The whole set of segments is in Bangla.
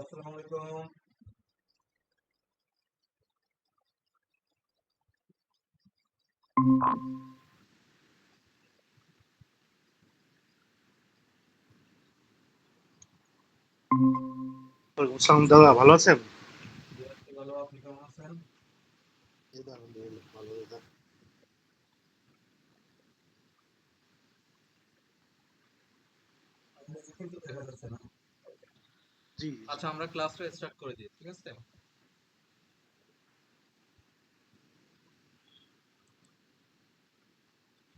আসসালামু আলাইকুম। ওয়ালাইকুম আসসালাম দাদা, ভালো আছেন? জি আছি ভালো, আপনি কেমন আছেন? এই তো আলহামদুলিল্লাহ ভালো দাদা। আপনাকে কিন্তু দেখা যাচ্ছে না। জি জি। আচ্ছা, আমরা ক্লাসটা স্টার্ট করে দিই, ঠিক আছে?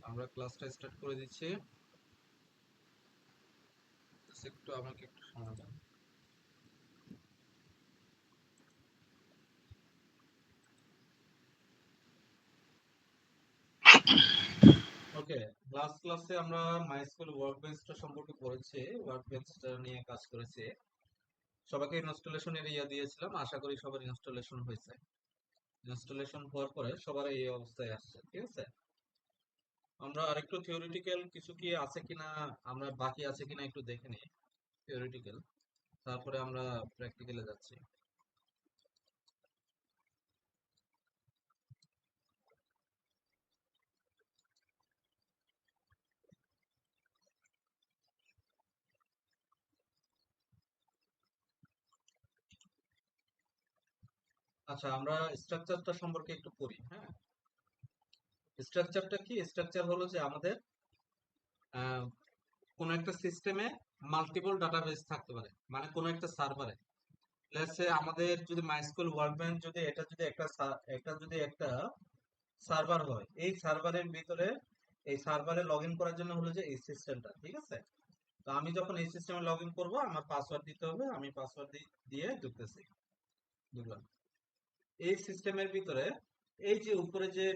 আমরা ক্লাসটা স্টার্ট করে দিচ্ছি। একটু আমাকে একটু সময় দেন। ওকে, লাস্ট ক্লাসে আমরা মাইস্কুল ওয়ার্কবেঞ্চটা সম্পর্কে পড়েছি, ওয়ার্কবেঞ্চটা নিয়ে কাজ করেছি। সবাইকে ইনস্টলেশনের দিয়েছিলাম, আশা করি সবার ইনস্টলেশন হয়েছে। ইনস্টলেশন হওয়ার পরে সবার এই অবস্থায় আসছে, ঠিক আছে? আমরা আরেকটু থিওরিটিক্যাল কিছু কি আছে কিনা, আমরা বাকি আছে কিনা একটু দেখে নিই। থিওরিটিক্যাল, তারপরে আমরা প্র্যাকটিক্যালে যাচ্ছি। আচ্ছা, আমরা স্ট্রাকচারটা সম্পর্কে একটু পড়ি, হ্যাঁ? স্ট্রাকচারটা কি? স্ট্রাকচার হলো যে আমাদের আহ, কোনো একটা সিস্টেমে মাল্টিপল ডাটাবেস থাকতে পারে, মানে কোনো একটা সার্ভারে। লেটস সে আমাদের যদি মাইস্কুল ওয়ার্কবেঞ্চ যদি এটা যদি একটা সার্ভার হয়, এই সার্ভারের ভিতরে এই সার্ভারে লগ ইন করার জন্য হলো যে এই সিস্টেমটা, ঠিক আছে? তো আমি যখন এই সিস্টেমে লগ ইন করবো, আমার পাসওয়ার্ড দিতে হবে, আমি পাসওয়ার্ড দিয়ে ঢুকতেছি, ঢুকলাম এই সিস্টেমের ভিতরে। এই যে উপরে যে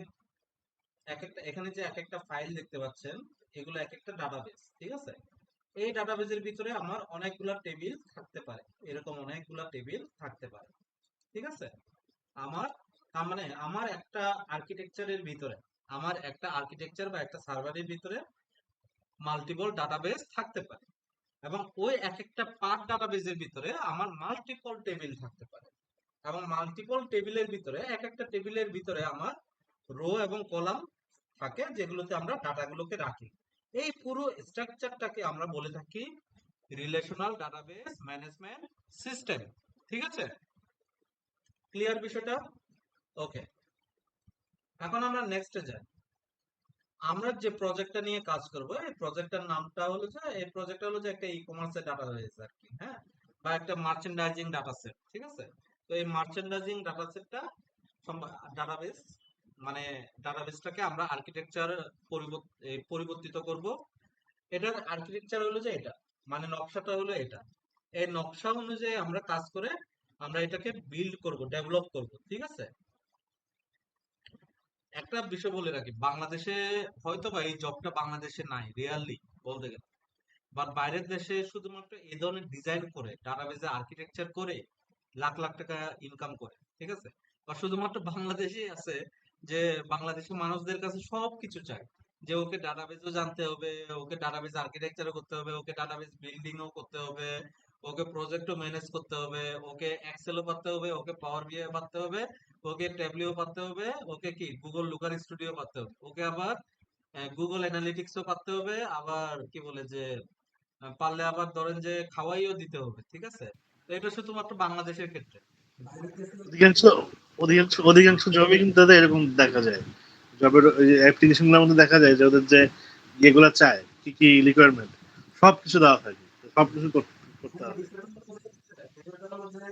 এখানে যে এক একটা ফাইল দেখতে পাচ্ছেন, এগুলো এক একটা ডাটাবেস, ঠিক আছে? এই ডাটাবেসের ভিতরে আমার অনেকগুলা টেবিল থাকতে পারে, এরকম অনেকগুলা টেবিল থাকতে পারে, ঠিক আছে? আমার তার মানে আমার একটা আর্কিটেকচার বা একটা সার্ভারের ভিতরে মাল্টিপল ডাটাবেস থাকতে পারে, এবং ওই এক একটা পার্ট ডাটাবেসের ভিতরে আমার মাল্টিপল টেবিল থাকতে পারে, এবং মাল্টিপল টেবিলের ভিতরে এক একটা টেবিলের ভিতরে আমার রো এবং কলাম থাকে, যেগুলোতে আমরা ডাটাগুলোকে রাখি। এই পুরো স্ট্রাকচারটাকে আমরা বলে থাকি রিলেশনাল ডাটাবেস ম্যানেজমেন্ট সিস্টেম, ঠিক আছে? ক্লিয়ার বিষয়টা? ওকে, এখন আমরা নেক্সটে যাই। আমরা যে প্রজেক্টটা নিয়ে কাজ করব, এই প্রজেক্টটার নামটা হলো যে এই প্রজেক্টটা হলো যে একটা ই কমার্সের ডাটাবেস আর কি, হ্যাঁ? বা একটা মার্চেন্ডাইজিং ডাটা সেট, ঠিক আছে? তো এই মার্চেন্ডাইজিং ডাটা সেটটা ডাটাবেস মানে ডাটাবেসটাকে আমরা আর্কিটেকচার পরিবর্তিত করব। এটার আর্কিটেকচার হলো যে এটা, মানে নকশাটা হলো এটা। এই নকশা অনুযায়ী আমরা কাজ করে আমরা এটাকে বিল্ড করব, ডেভেলপ করব, ঠিক আছে? একটা বিষয় বলে রাখি, বাংলাদেশে হয়তো বা এই জবটা বাংলাদেশে নাই রিয়ালি বলতে গেলে, বাট বাইরের দেশে শুধুমাত্র এই ধরনের ডিজাইন করে ডাটাবেজে আর্কিটেকচার করে লাখ লাখ টাকা ইনকাম করে, ঠিক আছে? বা শুধুমাত্র বাংলাদেশেই আছে যে বাংলাদেশের মানুষদের কাছে সবকিছু চাই, যে ওকে ডাটাবেজও জানতে হবে, ওকে ডাটাবেজ আর্কিটেকচারও করতে হবে, ওকে ডাটাবেজ বিল্ডিংও করতে হবে, ওকে প্রজেক্টও ম্যানেজ করতে হবে, ওকে এক্সেলও পারতে হবে, ওকে পাওয়ার বিআই পারতে হবে, ওকে ট্যাবলিও পারতে হবে, ওকে কি গুগল লুকার স্টুডিও পারতে হবে, ওকে আবার গুগল অ্যানালিটিক্সও পারতে হবে, আবার কি বলে যে পারলে আবার ধরেন যে খাওয়াইও দিতে হবে, ঠিক আছে? তো এটা শুধুমাত্র বাংলাদেশের ক্ষেত্রে। বাইরের দেশে অধিকাংশ অধিকাংশ জবে কিন্তু দাদা এরকম দেখা যায়। জবের অ্যাপ্লিকেশন গুলোর মধ্যে দেখা যায় যে ওদের যে ইয়েগুলো চায়, কি কি রিকোয়ারমেন্ট, সবকিছু দেওয়া থাকে, সবকিছু করতে হ্যাঁ, হবে। বিষয়টা হলো যে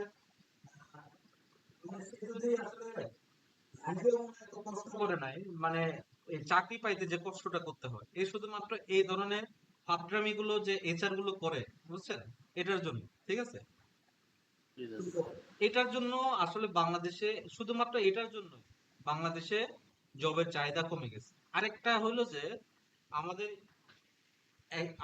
সে যদি আসলে লাইফেও এত কষ্ট করে নাই, মানে এই চাকরি পাইতে যে কষ্টটা করতে হয়, এই শুধুমাত্র এই ধরনের ফাত্রামি গুলো যে এইচআর গুলো করে, বুঝছেন? এটার জন্য, ঠিক আছে? এটার জন্য আসলে বাংলাদেশে, শুধুমাত্র এটার জন্য বাংলাদেশে জবের চাহিদা কমে গেছে। আরেকটা হলো যে আমাদের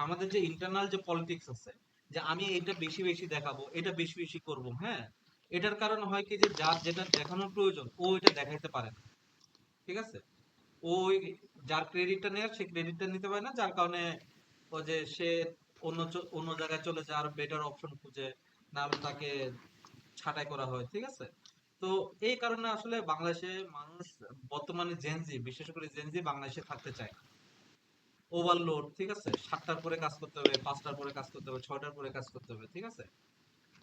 আমাদের যে ইন্টারনাল যে পলিটিক্স আছে, যে আমি এটা বেশি বেশি দেখাবো, এটা বেশি বেশি করব, হ্যাঁ? এটার কারণ হয় কি যে যার যেটা দেখানোর প্রয়োজন ও এটা দেখাইতে পারে না, ঠিক আছে? ওই যার ক্রেডিটটা নেয় সে ক্রেডিটটা নিতে পারে না, যার কারণে ও যে সে অন্য জায়গায় চলে যায়, আর বেটার অপশন খুঁজে, না হলে তাকে ছাঁটাই করা হয়, ঠিক আছে? তো এই কারণে আসলে বাংলাদেশে মানুষ বর্তমানে জেনজি, বিশেষ করে জেনজি বাংলাদেশে থাকতে চায় না। ওভারলোড, ঠিক আছে, 7টার পরে কাজ করতে হবে, 5টার পরে কাজ করতে হবে, 6টার পরে কাজ করতে হবে, ঠিক আছে?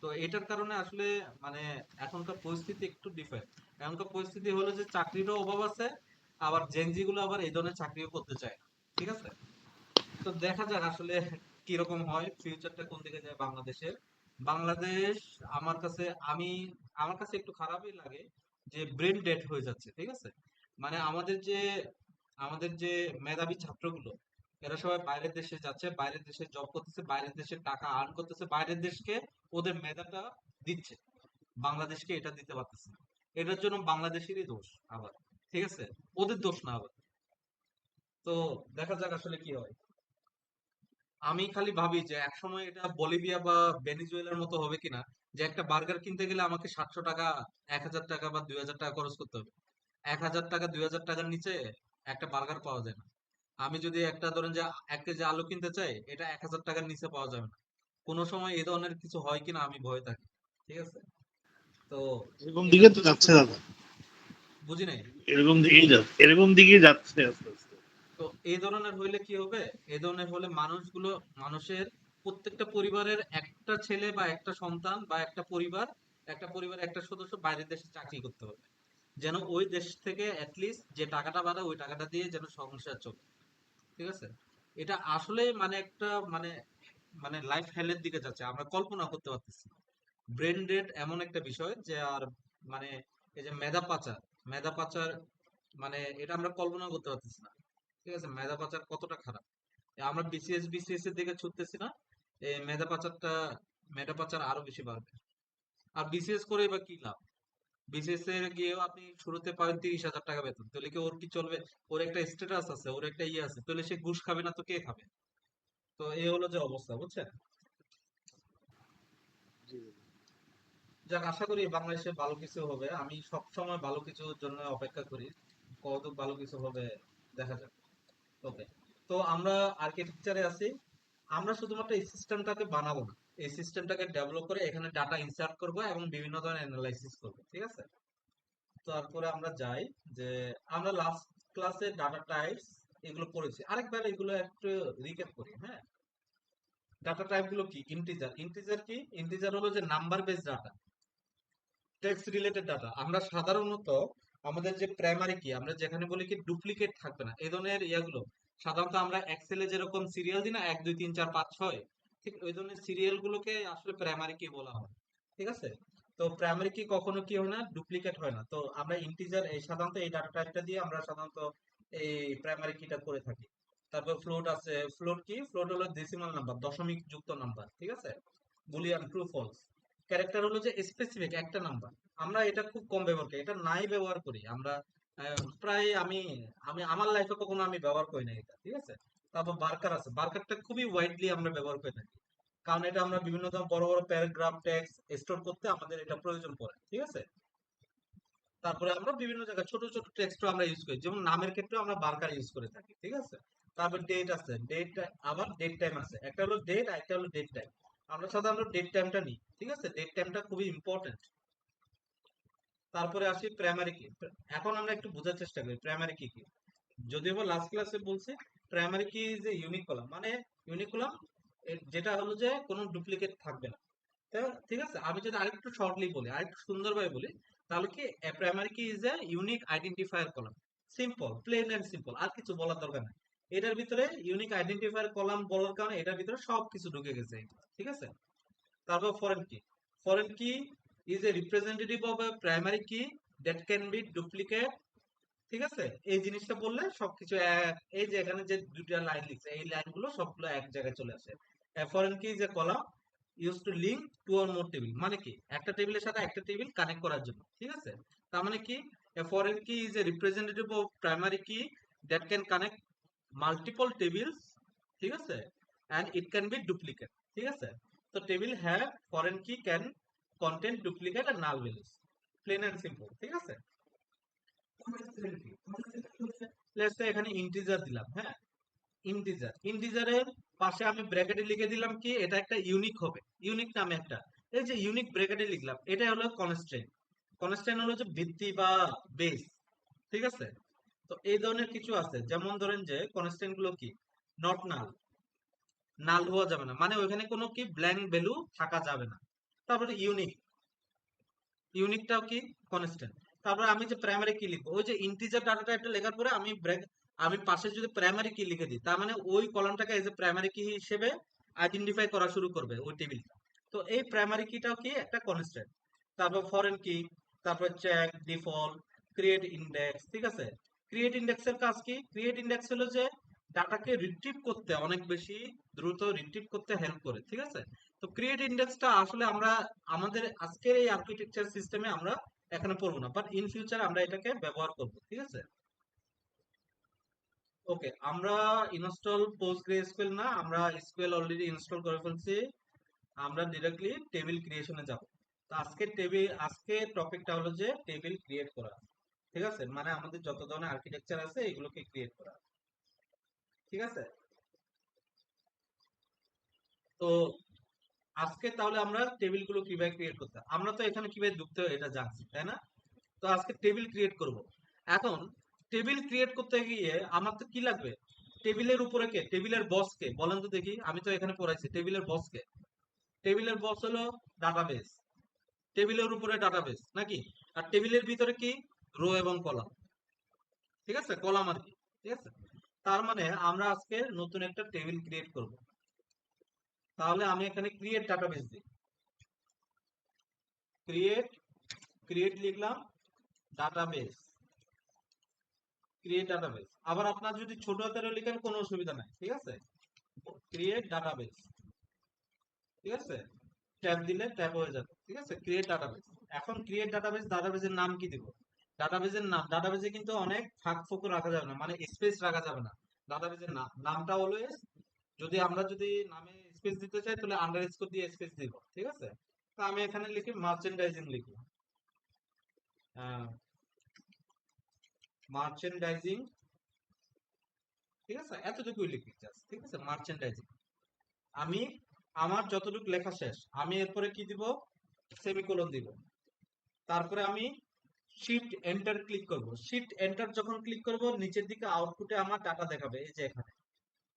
তো এটার কারণে আসলে মানে এখনকার পরিস্থিতি একটু ডিফারেন্ট। এখনকার পরিস্থিতি হলো যে চাকরিরও অভাব আছে, আবার জেনজি গুলো আবার এই ধরনের চাকরিও করতে চায় না, ঠিক আছে? তো দেখা যাক আসলে কিরকম হয়, ফিউচারটা কোন দিকে যায় বাংলাদেশের। বাংলাদেশ আমার কাছে আমি আমার কাছে একটু খারাপই লাগে যে ব্রেন ডেড হয়ে যাচ্ছে, ঠিক আছে? মানে আমাদের যে মেধাবী ছাত্রগুলো, এরা সবাই বাইরের দেশে যাচ্ছে, বাইরের দেশে জব করতেছে, বাইরের দেশে টাকা আর্ন করতেছে, বাইরের দেশকে ওদের মেধাটা দিচ্ছে, বাংলাদেশকে এটা দিতে পারতেছে না। এটার জন্য বাংলাদেশেরই দোষ আবার, ঠিক আছে, ওদের দোষ না আবার। তো দেখা যাক আসলে কি হয়। আমি খালি ভাবি যে একসময় এটা বলিভিয়া বা ভেনিজুয়েলার মতো হবে কিনা, যে একটা বার্গার কিনতে গেলে আমাকে 700 টাকা, 1000 টাকা বা 2000 টাকা খরচ করতে হবে। 1000 টাকা 2000 টাকার নিচে একটা বার্গার পাওয়া যায় না। আমি যদি একটা ধরেন যে 1 কেজি আলু কিনতে চাই, এটা 1000 টাকার নিচে পাওয়া যাবে না। কোনো সময় এই ধরনের কিছু হয় কিনা আমি ভয় থাকি, ঠিক আছে? তো এরকম দিকে এটার তো জন্য একটু যাচ্ছে দাদা, বুঝি নাই। এরকম দিকেই যাচ্ছে আস্তে আস্তে। তো এই ধরনের হইলে কি হবে? এই ধরনের হলে মানুষের প্রত্যেকটা পরিবারের একটা ছেলে বা একটা সন্তান বা একটা পরিবারের একটা সদস্য বাইরের দেশে চাকরি করতে হবে, যেন ওই দেশ থেকে অ্যাটলিস্ট যে টাকাটা বাঁধা ওই টাকাটা দিয়ে যেন সংসার চলে, ঠিক আছে? এটা আসলে মানে একটা মানে মানে লাইফ হেলের দিকে যাচ্ছে, আমরা কল্পনা করতে পারতেছি। ব্রেন ডেড এমন একটা বিষয় যে আর মানে এই যে মেধা পাচার মানে এটা আমরা কল্পনা করতে পারতেছি না, ঠিক আছে? মেধা পাচার কতটা খারাপ। আমরা বিসিএস এর দিকে ছুটতেছি না, এই মেধা পাচার আরো বেশি বাড়বে। আর বিসিএস করে বা কি লাভ? বিসিএস এর গিয়েও আপনি শুরুতে পাবেন 30,000 টাকা বেতন, তাহলে কি ওর কি চলবে? ওর একটা স্ট্যাটাস আছে, ওর একটা ইয়ে আছে, তাহলে সে ঘুষ খাবে না তো কে খাবে? তো এই হলো যে অবস্থা, বুঝছেন? যাক, আশা করি বাংলাদেশে ভালো কিছু হবে, আমি সব সময় ভালো কিছুর জন্য অপেক্ষা করি। কতদূর ভালো কিছু হবে দেখা যাক। ওকে। তো আমরা আর্কিটেকচারে আছি, আমরা শুধুমাত্র এই সিস্টেমটাকে বানাবো না, এই সিস্টেমটাকে ডেভেলপ করে এখানে ডাটা ইনসার্ট করব এবং বিভিন্ন ধরনের অ্যানালাইসিস করব, ঠিক আছে? তারপরে আমরা যাই যে আমরা লাস্ট ক্লাসে ডাটা টাইপস এগুলো পড়েছি, আরেকবার এগুলো একটু রিক্যাপ করি, হ্যাঁ? ডাটা টাইপ গুলো কি? ইন্টিজার কি? ইন্টিজার হলো যে number base data, text related data. আমরা সাধারণত আমাদের যে প্রাইমারি কি, আমরা যেখানে বলি কি ডুপ্লিকেট থাকবে না এই ধরনের ইয়াগুলো, সাধারণত আমরা এক্সেলে যেরকম সিরিয়াল দিই না, 1 2 3 4 5 6, ঠিক ওই ধরনের সিরিয়াল গুলোকে আসলে প্রাইমারি কি বলা হয়, ঠিক আছে? তো প্রাইমারি কি কখনো কি হয় না, ডুপ্লিকেট হয় না। তো আমরা ইন্টিজার এই সাধারণত এই ডাটা টাইপটা দিয়ে আমরা সাধারণত এই প্রাইমারি কিটা করে থাকি। তারপর ফ্লোট আছে, ফ্লোট কি? ফ্লোট হলো ডেসিমাল নাম্বার, দশমিক যুক্ত নাম্বার, ঠিক আছে? Boolean true false. ক্যারেক্টার হলো যে স্পেসিফিক একটা নাম্বার। আমরা এটা খুব কম ব্যবহার করি, এটা নাই ব্যবহার করি আমরা। প্রায় আমি আমি আমার লাইফে কখনো আমি ব্যবহার করি না এটা, ঠিক আছে? তারপর বার্কার আছে, বার্কারটা খুবই ওয়াইডলি আমরা ব্যবহার করে থাকি, কারণ এটা আমরা বিভিন্ন ধরনের বড় বড় প্যারাগ্রাফ টেক্সট স্টোর করতে আমাদের এটা প্রয়োজন পড়ে, ঠিক আছে? তারপরে আমরা বিভিন্ন জায়গায় ছোট ছোট টেক্সটও আমরা ইউজ করি, যেমন নামের ক্ষেত্রেও আমরা বার্কার ইউজ করে থাকি, ঠিক আছে? তারপর ডেট আছে, আবার ডেট টাইম আছে, একটা হলো ডেট আর একটা হলো ডেট টাইম। আমরা সাধারণত ডেট টাইমটা নিই, ঠিক আছে? ডেট টাইমটা খুবই ইম্পর্টেন্ট। তারপরে আসি প্রাইমারি কি। এখন আমরা একটু বোঝার চেষ্টা করি প্রাইমারি কি কি। যদিও বা লাস্ট ক্লাসে বলছি, প্রাইমারি কি যে ইউনিক কলাম, মানে ইউনিক কলাম যেটা হলো যে কোনো ডুপ্লিকেট থাকবে না। তো ঠিক আছে, আমি যদি আরেকটু শর্টলি বলি, আরেকটু সুন্দরভাবে বলি, তাহলে কি primary key is a unique identifier column. Simple, plain and simple, আর কিছু বলার দরকার নাই। এটার ভিতরে ইউনিক আইডেন্টিফায়ার কলাম বলার কারণে এটার ভিতরে সবকিছু ঢুকে গেছে, ঠিক আছে? তারপর foreign key is a representative of a primary key that can be duplicate, ঠিক আছে? এই জিনিসটা বললে সবকিছু এই যে এখানে যে দুইটা লাইন লিখছে, এই লাইনগুলো সবগুলো এক জায়গায় চলে আসে। ফরেন কি যে column use to link to or more table, মানে কি একটা টেবিলের সাথে একটা টেবিল কানেক্ট করার জন্য, ঠিক আছে? তার মানে কি foreign key is a representative of primary key that can connect multiple tables, ঠিক আছে? And it can be duplicate, ঠিক আছে? তো table have foreign key can content duplicate আর null values, plain and simple, ঠিক আছে? লেটস সে এখানে ইন্টিজার দিলাম, হ্যাঁ? ইন্টিজারের পাশে আমি ব্র্যাকেটে লিখে দিলাম কি এটা একটা ইউনিক হবে, ইউনিক নামে একটা। এই যে ইউনিক ব্র্যাকেটে লিখলাম, এটা হলো কনস্ট্রেন্ট। কনস্ট্রেন্ট হলো যে ভিত্তি বা বেস, ঠিক আছে? তো এই ধরনের কিছু আছে, যেমন ধরেন যে কনস্ট্যান্ট গুলো কি, নট নাল, নাল হওয়া যাবে না, মানে ওইখানে কোনো কি ব্ল্যাঙ্ক ভ্যালু থাকা যাবে না। তারপরে ইউনিক, ইউনিকটাও কি কনস্ট্যান্ট। তারপরে আমি যে প্রাইমারি কি লিখবো, ওই যে ইন্টিজার ডাটা টাইপটা লেখার পরে আমি আমি পাশে যদি প্রাইমারি কি লিখে দিই, তার মানে ওই কলামটাকে এজ এ প্রাইমারি কি হিসেবে আইডেন্টিফাই করা শুরু করবে ওই টেবিলটা। তো এই প্রাইমারি কিটাও কি একটা কনস্ট্যান্ট। তারপর ফরেন কি, তারপর চেক, ডিফল্ট, ক্রিয়েট ইন্ডেক্স, ঠিক আছে? ক্রিয়েট ইন্ডেক্সের কাজ কি? ক্রিয়েট ইন্ডেক্স হলো যে ডাটাকে রিট্রিভ করতে অনেক বেশি দ্রুত রিট্রিভ করতে হেল্প করে, ঠিক আছে? তো ক্রিয়েট ইন্ডেক্সটা আসলে আমরা আমাদের আজকের এই আর্কিটেকচার সিস্টেমে আমরা এখানে পড়বো না, বাট ইন ফিউচার আমরা এটাকে ব্যবহার করব, ঠিক আছে? ওকে, আমরা ইনস্টল পোস্টগ্রেসকুয়েল না, আমরা এসকিউএল অলরেডি ইনস্টল করে ফেলছি। আমরা ডিরেক্টলি টেবিল ক্রিয়েশনে যাব। তো আজকে টপিকটা হলো যে টেবিল ক্রিয়েট করা, ঠিক আছে? মানে আমাদের যত ধরনের আর্কিটেকচার আছে এগুলোকে ক্রিয়েট করা, ঠিক আছে? তো আজকে তাহলে আমরা টেবিলগুলো কিভাবে ক্রিয়েট করতে হয়? আমরা তো এখানে কিভাবে ঢুকতে হয় এটা জানছি, তাই না? তো আজকে টেবিল ক্রিয়েট করব। এখন টেবিল ক্রিয়েট করতে গিয়ে আমার তো কি লাগবে? টেবিলের উপরে কে, টেবিলের বস কে বলেন তো দেখি, আমি তো এখানে পড়াইছি টেবিলের বস কে। টেবিলের বস হলো ডাটাবেস, টেবিলের উপরে ডাটাবেস নাকি? আর টেবিলের ভিতরে কি, রো এবং কলাম, ঠিক আছে? কলাম আর কি, ঠিক আছে? তার মানে আমরা আজকে নতুন একটা টেবিল ক্রিয়েট করব। তাহলে আমি এখানে ক্রিয়েট ডাটাবেস দিই, ক্রিয়েট, ক্রিয়েট লিখলাম, ডাটাবেস, ক্রিয়েট ডাটাবেস। আবার আপনার যদি ছোট হাতের লিখেন কোনো অসুবিধা নাই, ঠিক আছে? ক্রিয়েট ডাটাবেস, ঠিক আছে? ট্যাব দিলে ট্যাব হয়ে যাবে, ঠিক আছে? Create database. এখন ক্রিয়েট ডাটাবেস, ডাটাবেসের নাম কি দিব? ডাটাবেসের নাম, ডাটাবেসে কিন্তু অনেক ফাঁক ফোকর রাখা যাবে না, মানে স্পেস রাখা যাবে না। ডাটাবেসের নামটা অলওয়েজ, যদি আমরা যদি নামে স্পেস দিতে চাই তাহলে আন্ডারস্কোর দিয়ে স্পেস দিব, ঠিক আছে? তো আমি এখানে লিখি মার্চেন্ডাইজিং, লিখি মার্চেন্ডাইজিং, ঠিক আছে? এতটুকুই লিখি জাস্ট, ঠিক আছে? মার্চেন্ডাইজিং। আমি আমার যতটুকু লেখা শেষ, আমি এরপরে কি দিব? সেমিকোলন দিব। তারপরে আমি শিফট এন্টার ক্লিক করব। শিফট এন্টার যখন ক্লিক করব নিচের দিকে আউটপুটে আমার ডাটা দেখাবে, এই যে এখানে,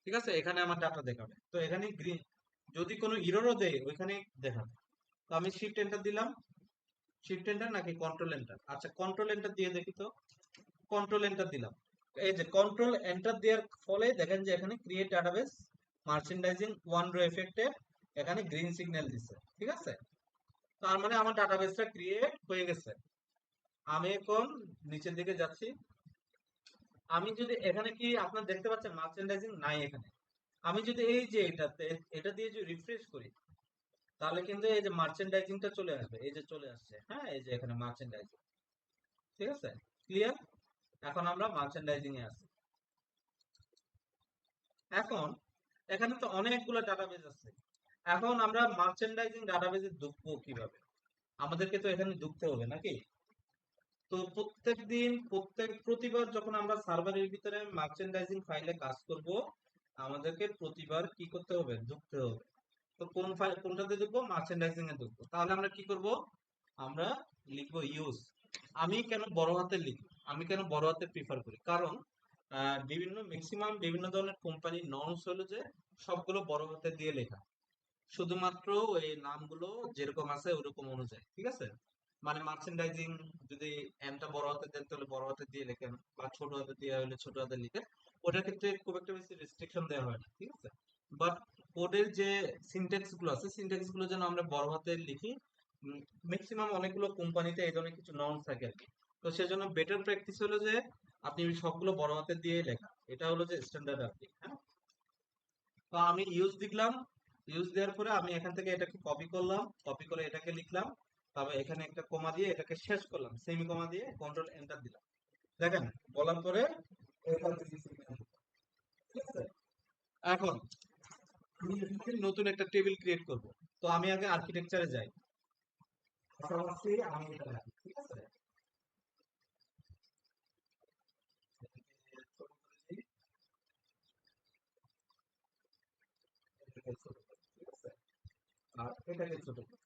ঠিক আছে? এখানে আমার ডাটা দেখাবে। তো এখানে গ্রিন, যদি কোনো ইররও দেয় ওইখানে দেখাবে। তো আমি শিফট এন্টার দিলাম, শিফট এন্টার নাকি কন্ট্রোল এন্টার, আচ্ছা কন্ট্রোল এন্টার দিয়ে দেখি তো। কন্ট্রোল এন্টার দিলাম। এই যে কন্ট্রোল এন্টার দেওয়ার ফলে দেখেন যে এখানে create database merchandising one row affected, এখানে গ্রিন সিগন্যাল দিচ্ছে, ঠিক আছে? তার মানে আমার ডাটাবেসটা ক্রিয়েট হয়ে গেছে। আমি এখন নিচের দিকে যাচ্ছি। আমি যদি এখানে কি আপনার দেখতে পাচ্ছেন মার্চেন্ডাইজিং নাই এখানে। আমি যদি এই যে এটা দিয়ে যদি রিফ্রেশ করি তাহলে কিন্তু এই যে মার্চেন্ডাইজিংটা চলে আসবে, এই যে চলে আসছে, হ্যাঁ এই যে এখানে মার্চেন্ডাইজিং, ঠিক আছে? ক্লিয়ার? এখন আমরা মার্চেন্ডাইজিং এ আছি। এখন এখানে তো অনেকগুলো ডাটাবেস আছে। এখন আমরা মার্চেন্ডাইজিং ডাটাবেসে ঢুকবো কিভাবে? আমাদেরকে তো এখানে ঢুকতে হবে নাকি? তো প্রতিবার যখন আমরা সার্ভারের ভিতরে মার্চেন্ডাইজিং ফাইলে কাজ করব, আমাদেরকে প্রতিবার কি করতে হবে? ঢুকতে হবে। তো কোন ফাইল কোনটাতে ঢুকবো? মার্চেন্ডাইজিং এ ঢুকবো। তাহলে আমরা কি করব? আমরা লিখবো ইউজ। আমি কেন বড় হাতে লিখি? আমি কেন বড় হাতে প্রিফার করি? কারণ ম্যাক্সিমাম বিভিন্ন ধরনের কোম্পানির নর্মস হলো যে সবগুলো বড় হাতে দিয়ে লেখা, শুধুমাত্র ওই নামগুলো যেরকম আছে ওরকম অনুযায়ী, ঠিক আছে? মানে মার্চেন্ডাইজিং যদি এমটা বড় হাতে দেন তাহলে বড় হাতে দিয়ে লেখেন, বা ছোট হাতে দেওয়া হলে ছোট হাতে লিখেন। ওটার ক্ষেত্রে খুব একটা বেশি রেস্ট্রিকশন দেওয়া হয় না, ঠিক আছে? বাট কোডের যে সিনট্যাক্স গুলো আছে, সিনট্যাক্স গুলো যেন আমরা বড় হাতে লিখি। ম্যাক্সিমাম অনেকগুলো কোম্পানিতে এই ধরনের কিছু নর্মস থাকে আর কি। তো সেজন্য বেটার প্র্যাকটিস হলো যে আপনি সবগুলো বড় হাতে দিয়ে লেখা, এটা হলো যে স্ট্যান্ডার্ড আর কি, হ্যাঁ? তো আমি ইউজ দিলাম, ইউজ দেওয়ার পরে আমি এখান থেকে এটাকে কপি করলাম, কপি করে এটাকে লিখলাম, তারপর এখানে একটা কমা দিয়ে এটাকে শেষ করলাম, সেমি কমা দিয়ে কন্ট্রোল এন্টার দিলাম। দেখেন, বলার পরে এখান থেকে signal দিলাম, ঠিক আছে? এখন আমি এখানে নতুন একটা টেবিল ক্রিয়েট করব। তো আমি আগে আর্কিটেকচারে যাই, পাশাপাশি আমি এটা রাখি, ঠিক আছে? এটাকে ছোট করে দিই, এটাকে ছোট করি, ঠিক আছে? আর এটাকে ছোট করি।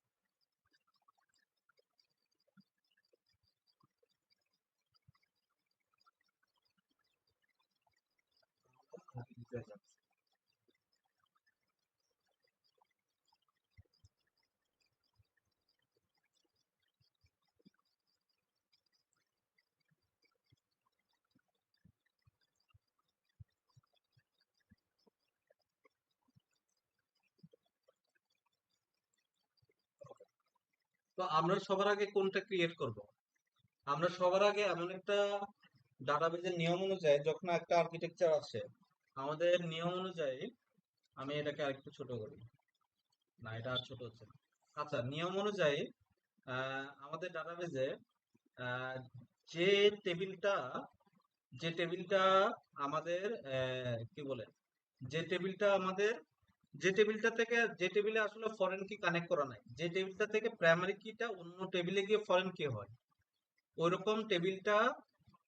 হয়ে যাচ্ছে। তো আমরা সবার আগে কোনটা ক্রিয়েট করব? আমরা সবার আগে এমন একটা ডাটাবেজের নিয়ম অনুযায়ী যখন একটা আর্কিটেকচার আসে, আমাদের নিয়ম অনুযায়ী আমি এটাকে আরেকটু ছোট করি। না, এটা আর ছোট হচ্ছে না। আচ্ছা, নিয়ম অনুযায়ী আমাদের ডাটাবেজে যে টেবিলটা যে টেবিলটা আমাদের কি বলে যে টেবিলটা আমাদের যে টেবিলটা থেকে যে টেবিলে আসলে ফরেন কি কানেক্ট করা নাই, যে টেবিলটা থেকে প্রাইমারি কিটা অন্য টেবিলে গিয়ে ফরেন কি হয়, ওইরকম টেবিলটা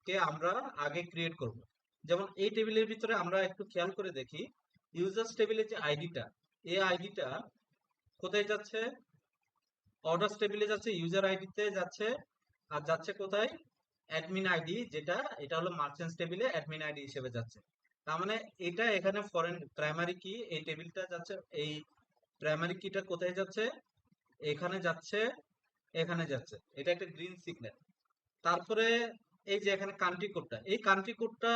কে আমরা আগে ক্রিয়েট করব। যেমন এই টেবিলের ভিতরে আমরা একটু খেয়াল করে দেখি, ইউজার্স টেবিলের যে আইডিটা, এই আইডিটা কোথায় যাচ্ছে? অর্ডার্স টেবিলে যাচ্ছে, ইউজার আইডিতে যাচ্ছে, আর যাচ্ছে কোথায়? অ্যাডমিন আইডি, যেটা এটা হলো মার্চেন্টস টেবিলে অ্যাডমিন আইডি হিসেবে যাচ্ছে। তার মানে এটা এখানে ফরেন প্রাইমারি কি, এই টেবিলটা যাচ্ছে, এই প্রাইমারি কিটা কোথায় যাচ্ছে? এখানে যাচ্ছে, এখানে যাচ্ছে। এটা একটা গ্রিন সিগন্যাল। তারপরে এই যে এখানে কান্ট্রি কোডটা, এই কান্ট্রি কোডটা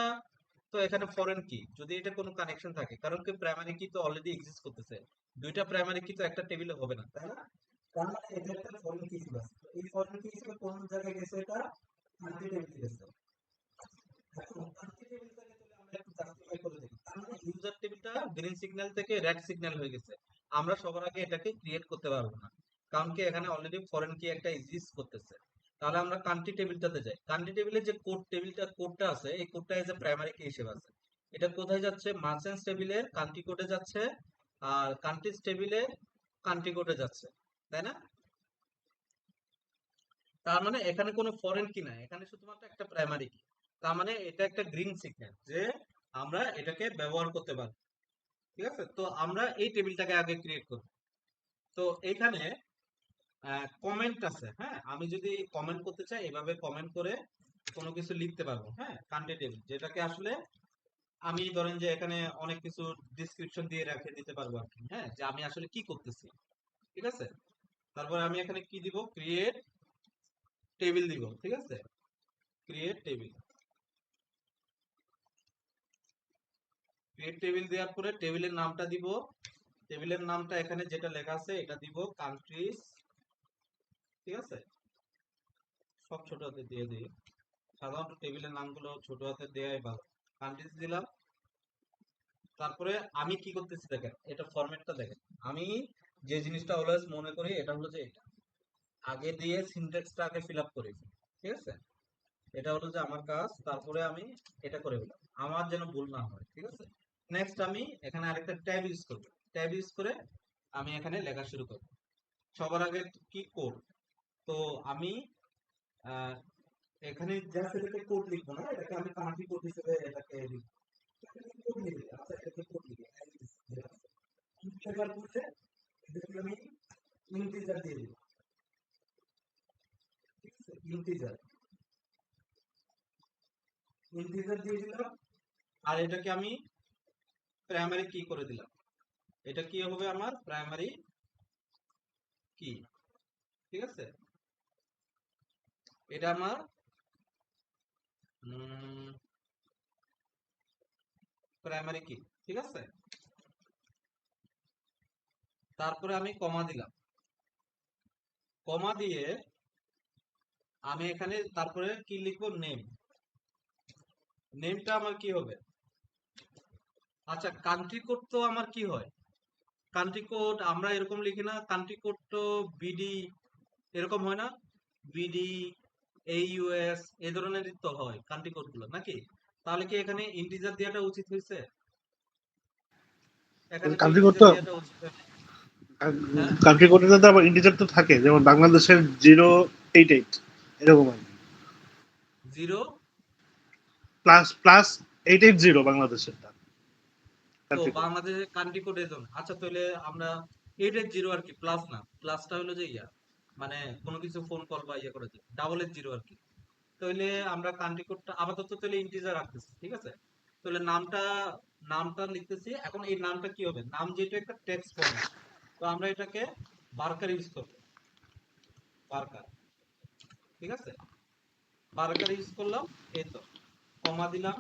তো এখানে ফরেন কি যদি এটা কোনো কানেকশন থাকে, কারণ কি প্রাইমারি কি তো অলরেডি এক্সিস্ট করতেছে। দুইটা প্রাইমারি কি তো একটা টেবিলে হবে না, তাই না? তার মানে এটা একটা ফরেন কি ছিল। এই ফরেন কি হিসেবে কোন জায়গায় গেছে? এটা কান্ট্রি টেবিলে গেছে। এখন কান্ট্রি টেবিলটাকে তাহলে আমরা একটু জাস্টিফাই করে দেখি। তার মানে ইউজার টেবিলটা গ্রিন সিগন্যাল থেকে রেড সিগন্যাল হয়ে গেছে। আমরা সবার আগে এটাকে ক্রিয়েট করতে পারবো না, কারণ কি এখানে অলরেডি ফরেন কি একটা এক্সিস্ট করতেছে। তাহলে আমরা কান্ট্রি টেবিলটাতে যাই। কান্ট্রি টেবিলে যে কোডটা আছে, এই কোডটা এজ এ প্রাইমারি কি হিসেবে আছে। এটা কোথায় যাচ্ছে? মার্চেন্টস টেবিলের কান্ট্রি কোডে যাচ্ছে, আর কান্ট্রিজ টেবিলে কান্ট্রি কোডে যাচ্ছে, তাই না? তার মানে এখানে কোনো ফরেন কি নাই, এখানে শুধুমাত্র একটা প্রাইমারি কি। তার মানে এটা একটা গ্রিন সিগন্যাল যে আমরা এটাকে ব্যবহার করতে পারি। ঠিক আছে, তো আমরা এই টেবিলটাকে আগে ক্রিয়েট করব। তো এখানে কমেন্ট আছে, হ্যাঁ, আমি যদি কমেন্ট করতে চাই এভাবে কমেন্ট করে কোনো কিছু লিখতে পারবো। হ্যাঁ, কান্ট্রি টেবিল যেটাকে আসলে আমি ধরেন যে এখানে অনেক কিছু ডিসক্রিপশন দিয়ে রেখে দিতে পারবো আর কি, হ্যাঁ, যে আমি আসলে কি করতেছি। ঠিক আছে, তারপর আমি এখানে কি দিব? ক্রিয়েট টেবিল দিব। ঠিক আছে, ক্রিয়েট টেবিল। ক্রিয়েট টেবিল দেওয়ার পরে টেবিলের নামটা দিব। টেবিলের নামটা এখানে যেটা লেখা আছে এটা দিব কান্ট্রিজ। ঠিক আছে, সব ছোট হাতে দিয়ে দিই, সাধারণত টেবিলের নামগুলো ছোট হাতে দেওয়াই ভালো। কান্ট্রিজ দিলাম। তারপরে আমি কি করতেছি দেখেন, এটা ফরম্যাটটা দেখেন। আমি যে জিনিসটা অলওয়েজ মনে করি এটা হলো যে এটা আগে দিয়ে সিনট্যাক্সটা আগে ফিল আপ করি। ঠিক আছে, এটা হলো যে আমার কাজ। তারপরে আমি এটা করে দিলাম, আমার যেন ভুল না হয়। ঠিক আছে, নেক্সট আমি এখানে আরেকটা ট্যাব ইউজ করব। ট্যাব ইউজ করে আমি এখানে লেখা শুরু করব। সবার আগে কি কোড? তো আমি আহ, এখানে জাস্ট এটাকে কোড লিখবো না, এটাকে আমি কান্ট্রি কোড হিসেবে এটাকে লিখবো। এটাকে কোড লিখে দিই। আচ্ছা, এটাকে কোড লিখে লেখার পরে এটাকে আমি ইন্টিজার দিয়ে দিব। ঠিক আছে, ইন্টিজার ইন্টিজার দিয়ে দিলাম। আর এটাকে আমি প্রাইমারি কি করে দিলাম। এটা কি হবে? আমার প্রাইমারি কি। ঠিক আছে, এটা আমার প্রাইমারি কি। ঠিক আছে, তারপরে আমি কমা দিলাম। কমা দিয়ে আমি এখানে তারপরে কি লিখবো? নেম। নেমটা আমার কি হবে? আচ্ছা, কান্ট্রি কোড তো আমার কি হয়? কান্ট্রি কোড আমরা এরকম লিখি না, কান্ট্রি কোড তো বিডি এরকম হয় না? বিডি, এইইউএস এই ধরনের তো হয় কান্ট্রি কোড গুলো, নাকি? তাহলে কি এখানে ইন্টিজার দেওয়াটা উচিত হয়েছে? এখানে তো কান্ট্রি কোড ইন্টিজার তো, দেওয়াটা উচিত হয় না। হ্যাঁ, কান্ট্রি কোডের সাথে আবার ইন্টিজার তো থাকে, যেমন বাংলাদেশের 088 এরকম আর কি, জিরো। প্লাস প্লাস 880 বাংলাদেশেরটা ও, কান্ট্রি কোড। বাংলাদেশের কান্ট্রি কোড এই জন্য। আচ্ছা, তাহলে আমরা 880 আর কি, প্লাস না, প্লাসটা হলো যে ইয়া, মানে কোনো কিছু ফোন কল বা ইয়ে করে দিই, 880 আর কি। তাহলে আমরা কান্ট্রি কোডটা আপাতত তাহলে ইন্টিজার রাখতেছি। ঠিক আছে, তাহলে নামটা লিখতেছি। এখন এই নামটা কি হবে, নাম যেহেতু একটা টেক্সট ফরম্যাট, তো আমরা এটাকে বার্কার ইউজ করব, বার্কার। ঠিক আছে, বার্কার ইউজ করলাম, এই তো কমা দিলাম।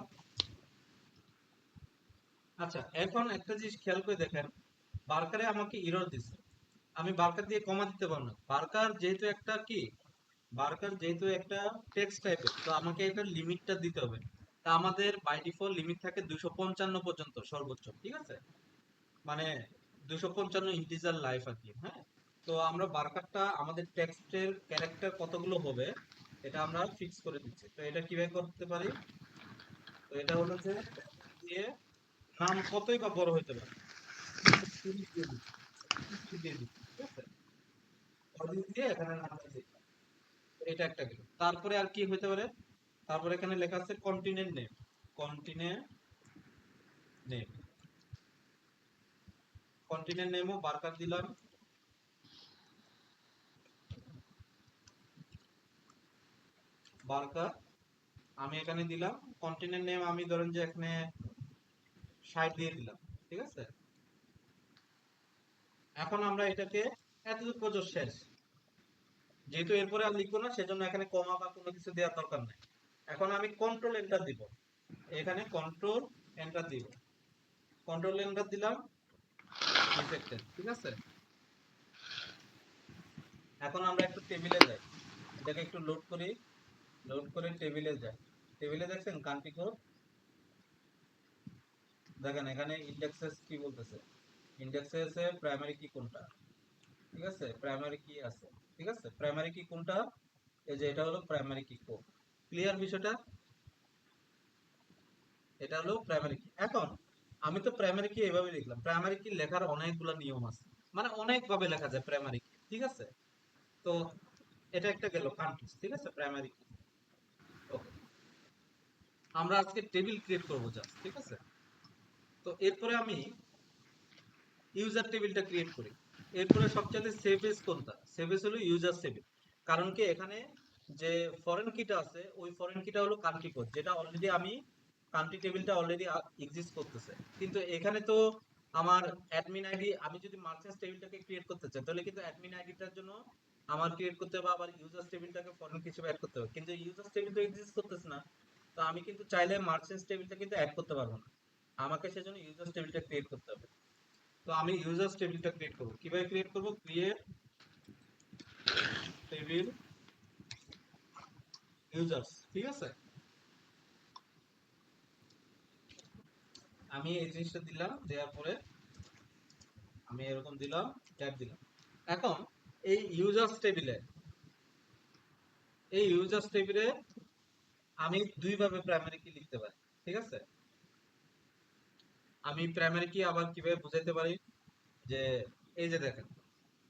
আচ্ছা, এখন একটা জিনিস খেয়াল করে দেখেন, বার্কারে আমাকে এরর দিছে, আমি বার্কার দিয়ে কমা দিতে পারবো না। বার্কার যেহেতু একটা টেক্সট টাইপের, তো আমাকে এটা লিমিটটা দিতে হবে। তা আমাদের বাই ডিফল্ট লিমিট থাকে 255 পর্যন্ত সর্বোচ্চ, ঠিক আছে, মানে 255 ইন্টিজার লাইফ আর কি। হ্যাঁ, তো আমরা বার্কারটা আমাদের টেক্সটের ক্যারেক্টার কতগুলো হবে এটা আমরা ফিক্স করে দিচ্ছি। তো এটা কিভাবে করতে পারি, তো এটা হলো যে দিয়ে নাম কতই বা বড় হতে পারে, 30 দিয়ে দিচ্ছি, 30 দিয়ে দিচ্ছি, ঠিক আছে, 30 দিয়ে এখানে নামটা দিচ্ছি। এটা একটা গেল। তারপরে আর কি হতে পারে, তারপরে এখানে লেখা আছে continent name, continent name, continent নেমও বার্কার দিলাম, বার্কার আমি এখানে দিলাম। কন্টিনেন্ট নেম আমি ধরেন যে এখানে 60 দিয়ে দিলাম, ঠিক আছে। এখন আমরা এটাকে এতটুকু পর্যন্ত শেষ, যেহেতু এরপরে আর লিখবো না সেজন্য এখানে কমা বা কোনো কিছু দেওয়ার দরকার নাই। এখন আমি কন্ট্রোল এন্টার দিব, এখানে কন্ট্রোল এন্টার দিব, কন্ট্রোল এন্টার দিলাম, রিফ্লেক্টেড, ঠিক আছে। এখন আমরা একটু টেবিলে যাই, এটাকে একটু লোড করি, লোড করে টেবিলে যাই। টেবিলে দেখছেন কান্ট্রি কোড, দেখেন এখানে ইন্ডেক্সেস কি বলতেছে, ইন্ডেক্সেসে প্রাইমারি কি কোনটা, ঠিক আছে, প্রাইমারি কি আছে, ঠিক আছে, প্রাইমারি কি কোনটা, এই যে এটা হলো প্রাইমারি কি কোড। ক্লিয়ার বিষয়টা, এটা হলো প্রাইমারি কি। এখন আমি তো প্রাইমারি কি এইভাবে লিখলাম, প্রাইমারি কি লেখার অনেকগুলো নিয়ম আছে, মানে অনেক ভাবে লেখা যায় প্রাইমারি কি, ঠিক আছে। তো এটা একটা গেল কান্ট্রিজ, ঠিক আছে, প্রাইমারি কি। ওকে, আমরা আজকে টেবিল ক্রিয়েট করব জাস্ট, ঠিক আছে। তো এরপরে আমি ইউজার টেবিলটা ক্রিয়েট করি। এরপরে সবচেয়ে সেফেস্ট কোনটা, সেফেস্ট হলো ইউজার টেবিল। কারণ কি এখানে যে ফরেন কিটা আছে, ওই ফরেন কিটা হলো কান্ট্রি কোড, যেটা অলরেডি আমি কান্ট্রি টেবিলটা অলরেডি এক্সিস্ট করতেছে। কিন্তু এখানে তো আমার অ্যাডমিন আইডি, আমি যদি মার্চেন্টস টেবিলটাকে ক্রিয়েট করতে চাই তাহলে কিন্তু অ্যাডমিন আইডিটার জন্য আমার ক্রিয়েট করতে হবে, আবার ইউজার টেবিলটাকে ফরেন হিসেবে অ্যাড করতে হবে, কিন্তু ইউজার টেবিল তো এক্সিস্ট করতেছে না। তো আমি কিন্তু চাইলে মার্চেন্টস টেবিলটা কিন্তু অ্যাড করতে পারবো না, আমাকে সেজন্য ইউজার টেবিলটা ক্রিয়েট করতে হবে। তো আমি ইউজার্স টেবিলটা ক্রিয়েট করব, কিভাবে ক্রিয়েট করব, ক্রিয়েট টেবিল ইউজার্স, ঠিক আছে। আমি এই জিনিসটা দিলাম, দেওয়ার পরে আমি এরকম দিলাম, ট্যাগ দিলাম। এখন এই ইউজার্স টেবিলে আমি দুই ভাবে প্রাইমারি কি লিখতে পারি, ঠিক আছে। আমি প্রাইমারি কি আবার কিভাবে বুঝাইতে পারি, যে এই যে দেখেন,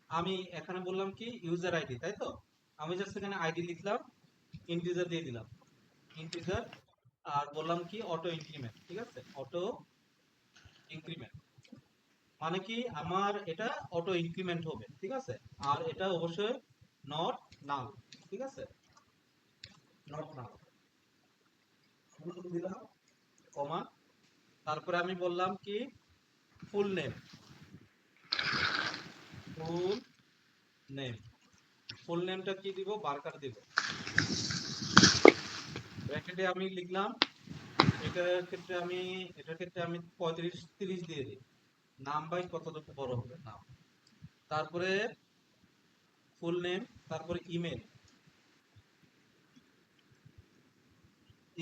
আমি এখানে বললাম কি ইউজার আইডি, তাই তো, আমি জাস্ট এখানে আইডি লিখলাম, ইন্টিজার দিয়ে দিলাম, ইন্টিজার, আর বললাম কি অটো ইনক্রিমেন্ট, ঠিক আছে, অটো ইনক্রিমেন্ট, মানে কি আমার এটা অটো ইনক্রিমেন্ট হবে, ঠিক আছে। আর এটা অবশ্যই নট নাল, ঠিক আছে, নট নাল দিলাম, কমা। তারপরে আমি বললাম কি ফুল নেম, ফুল নেম, ফুল নেমটা কি দিব, বার্কার দিব, ব্র্যাকেটে আমি লিখলাম, এটার ক্ষেত্রে আমি 35-30 দিয়ে দিই, নাম বাই কতটুকু বড় হবে নাম। তারপরে ফুল নেম, তারপরে ইমেল,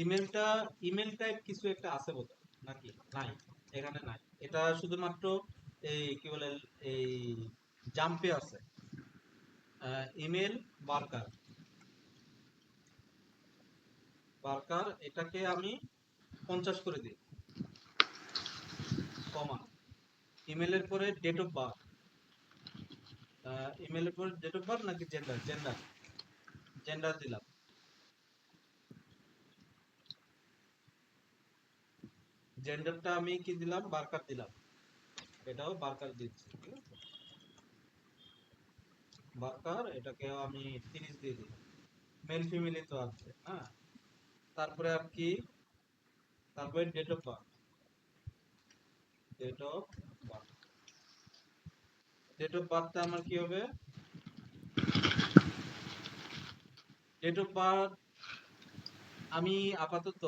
ইমেলটা ইমেল টাইপ কিছু একটা আছে বোধহয়, নাকি নাই, এখানে নাই, এটা শুধুমাত্র এই কি বলে এই জাম্পে আছে। ইমেল বার্কার, বার্কার এটাকে আমি 50 করে দিই, কমা। ইমেলের পরে ডেট অফ বার্থ, ইমেলের পরে ডেট অফ বার্থ নাকি জেন্ডার, জেন্ডার, জেন্ডার দিলাম। জেন্ডারটা আমি কি দিলাম, বার্কার দিলাম, এটাও বার্কার দিচ্ছি, ঠিক আছে, বার্কার এটাকে আমি 30 দিয়ে দিলাম, মেল ফিমেলই তো আছে, হ্যাঁ। তারপরে আর কি তারপরে date of birth, date of birth, date of বার্থটা আমার কি হবে? ডেট অফ বার্থ আমি আপাতত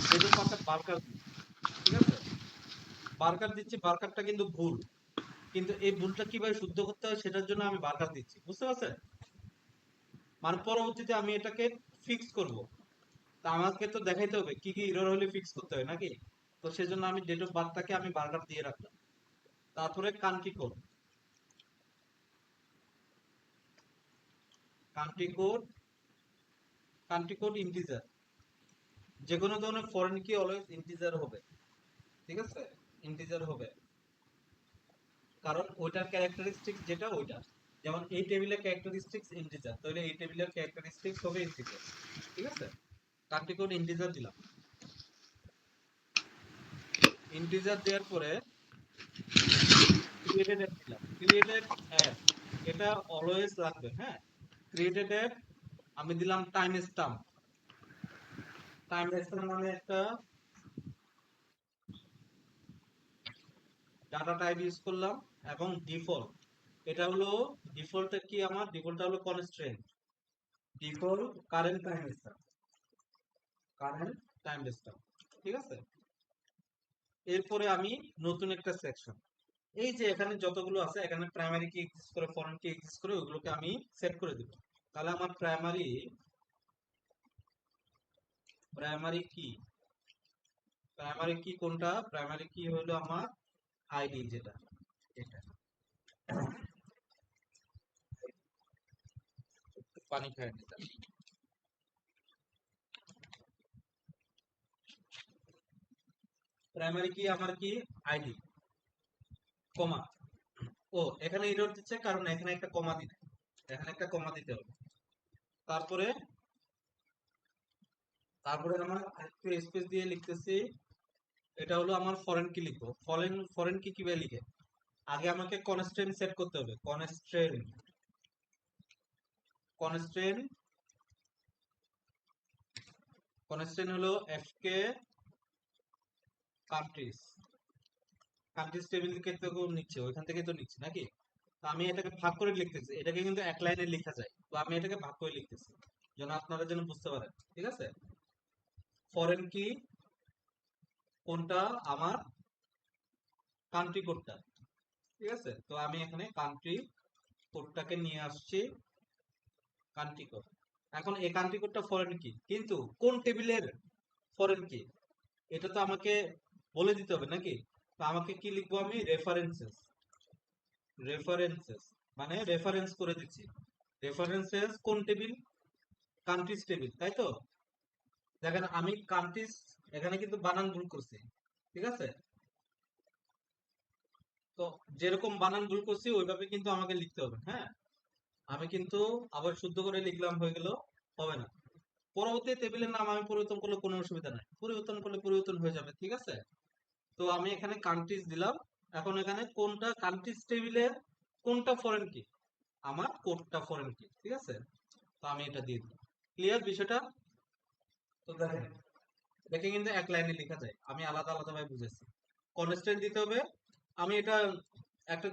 ডেট অফ বার্থটা বার্কার দিচ্ছি, ঠিক আছে? বার্কার দিচ্ছি, বার্কারটা কিন্তু ভুল, কিন্তু এই ভুলটা কিভাবে শুদ্ধ করতে হয় সেটার জন্য আমি বার্কার দিচ্ছি, বুঝতে পারছেন? মানে পরবর্তীতে আমি এটাকে ফিক্স করব, তা আমাকে তো দেখাইতে হবে কি কি এরর হলে ফিক্স করতে হয় নাকি? তো সেজন্য আমি ডেট অফ বার্থটাকে আমি বার্কার দিয়ে রাখলাম। তারপরে country code, country code, country code integer, যে কোনো ধরনের ফরেন কি অলওয়েজ ইন্টিজার হবে, ঠিক আছে? ইন্টিজার হবে, কারণ ওইটার ক্যারেক্টারিস্টিক্স যেটা ওইটা, যেমন এই টেবিলের ক্যারেক্টারিস্টিক্স ইন্টিজার, তাহলে এই টেবিলের ক্যারেক্টারিস্টিক্স হবে ইন্টিজার, ঠিক আছে? কান্ট্রি কোড ইন্টিজার দিলাম। ইন্টিজার দেওয়ার পরে ক্রিয়েটেড অ্যাড দিলাম, ক্রিয়েটেড অ্যাড এটা অলওয়েজ রাখবে, হ্যাঁ? ক্রিয়েটেড অ্যাড আমি দিলাম টাইম স্ট্যাম্প, টাইম স্ট্যাম্প মানে একটা ডাটা টাইপ ইউজ করলাম, এবং ডিফল্ট, এটা হলো ডিফল্টটা কি, আমার ডিফল্টটা হলো constraint, default current time stamp, current time stamp, ঠিক আছে? এরপরে আমি নতুন একটা সেকশন, এই যে এখানে যতগুলো আছে এখানে প্রাইমারি কি এক্সিস্ট করে, ফরেন কি এক্সিস্ট করে, ওগুলোকে আমি সেট করে দিব। তাহলে আমার প্রাইমারি, প্রাইমারি কি, প্রাইমারি কি কোনটা? প্রাইমারি কি হলো আমার আইডি, যেটা এটা, একটু পানি খাই নিতাম। প্রাইমারি কি আমার কি আইডি, কমা, ও এখানে এরর দিচ্ছে কারণ এখানে একটা কমা দিতে, এখানে একটা কমা দিতে হবে। তারপরে, তারপরে আমার একটু স্পেস দিয়ে লিখতেছি, এটা হলো আমার ফরেন কি লিখবো, ফরেন, ফরেন কি কিভাবে লিখে, আগে আমাকে কনস্ট্রেন্ট সেট করতে হবে, কনস্ট্রেন্ট, কনস্ট্রেন্ট, কনস্ট্রেন্ট হলো এফকে কান্ট্রিজ, কান্ট্রিজ টেবিল থেকে তো নিচ্ছে, ওইখান থেকে তো নিচ্ছে নাকি? তো আমি এটাকে ভাগ করে লিখতেছি, এটাকে কিন্তু এক লাইনে লেখা যায়, তো আমি এটাকে ভাগ করে লিখতেছি যেন আপনারা যেন বুঝতে পারেন, ঠিক আছে? ফরেন কি কোনটা, আমার কান্ট্রি কোডটা, ঠিক আছে? তো আমি এখানে কান্ট্রি কোডটাকে নিয়ে আসছি, কান্ট্রি কোড। এখন এই কান্ট্রি কোডটা ফরেন কি, কিন্তু কোন টেবিলের ফরেন কি এটা তো আমাকে বলে দিতে হবে নাকি? তো আমাকে কি লিখবো আমি? রেফারেন্সেস, রেফারেন্সেস মানে রেফারেন্স করে দিচ্ছি, রেফারেন্সেস কোন টেবিল? কান্ট্রিজ টেবিল, তাই তো? দেখেন আমি কান্ট্রিজ এখানে কিন্তু বানান ভুল করছি, ঠিক আছে? তো যেরকম বানান ভুল করছি ওইভাবে কিন্তু আমাকে লিখতে হবে, হ্যাঁ? আমি কিন্তু আবার শুদ্ধ করে লিখলাম হয়ে গেল, হবে না। পরবর্তী টেবিলের নাম আমি পরিবর্তন করলে কোনো অসুবিধা নাই, পরিবর্তন করলে পরিবর্তন হয়ে যাবে, ঠিক আছে? তো আমি এখানে কান্ট্রিজ দিলাম, এখন এখানে কোনটা কান্ট্রিজ টেবিলের কোনটা ফরেন কি, আমার কোডটা ফরেন কি, ঠিক আছে? তো আমি এটা দিয়ে দিই, ক্লিয়ার বিষয়টা? তো দেখেন এটাকে কিন্তু এক লাইনে লেখা যায়, আমি আলাদা আলাদা ভাবে বুঝেছি। কনস্ট্যান্ট দিতে হবে, আমি এটা একটা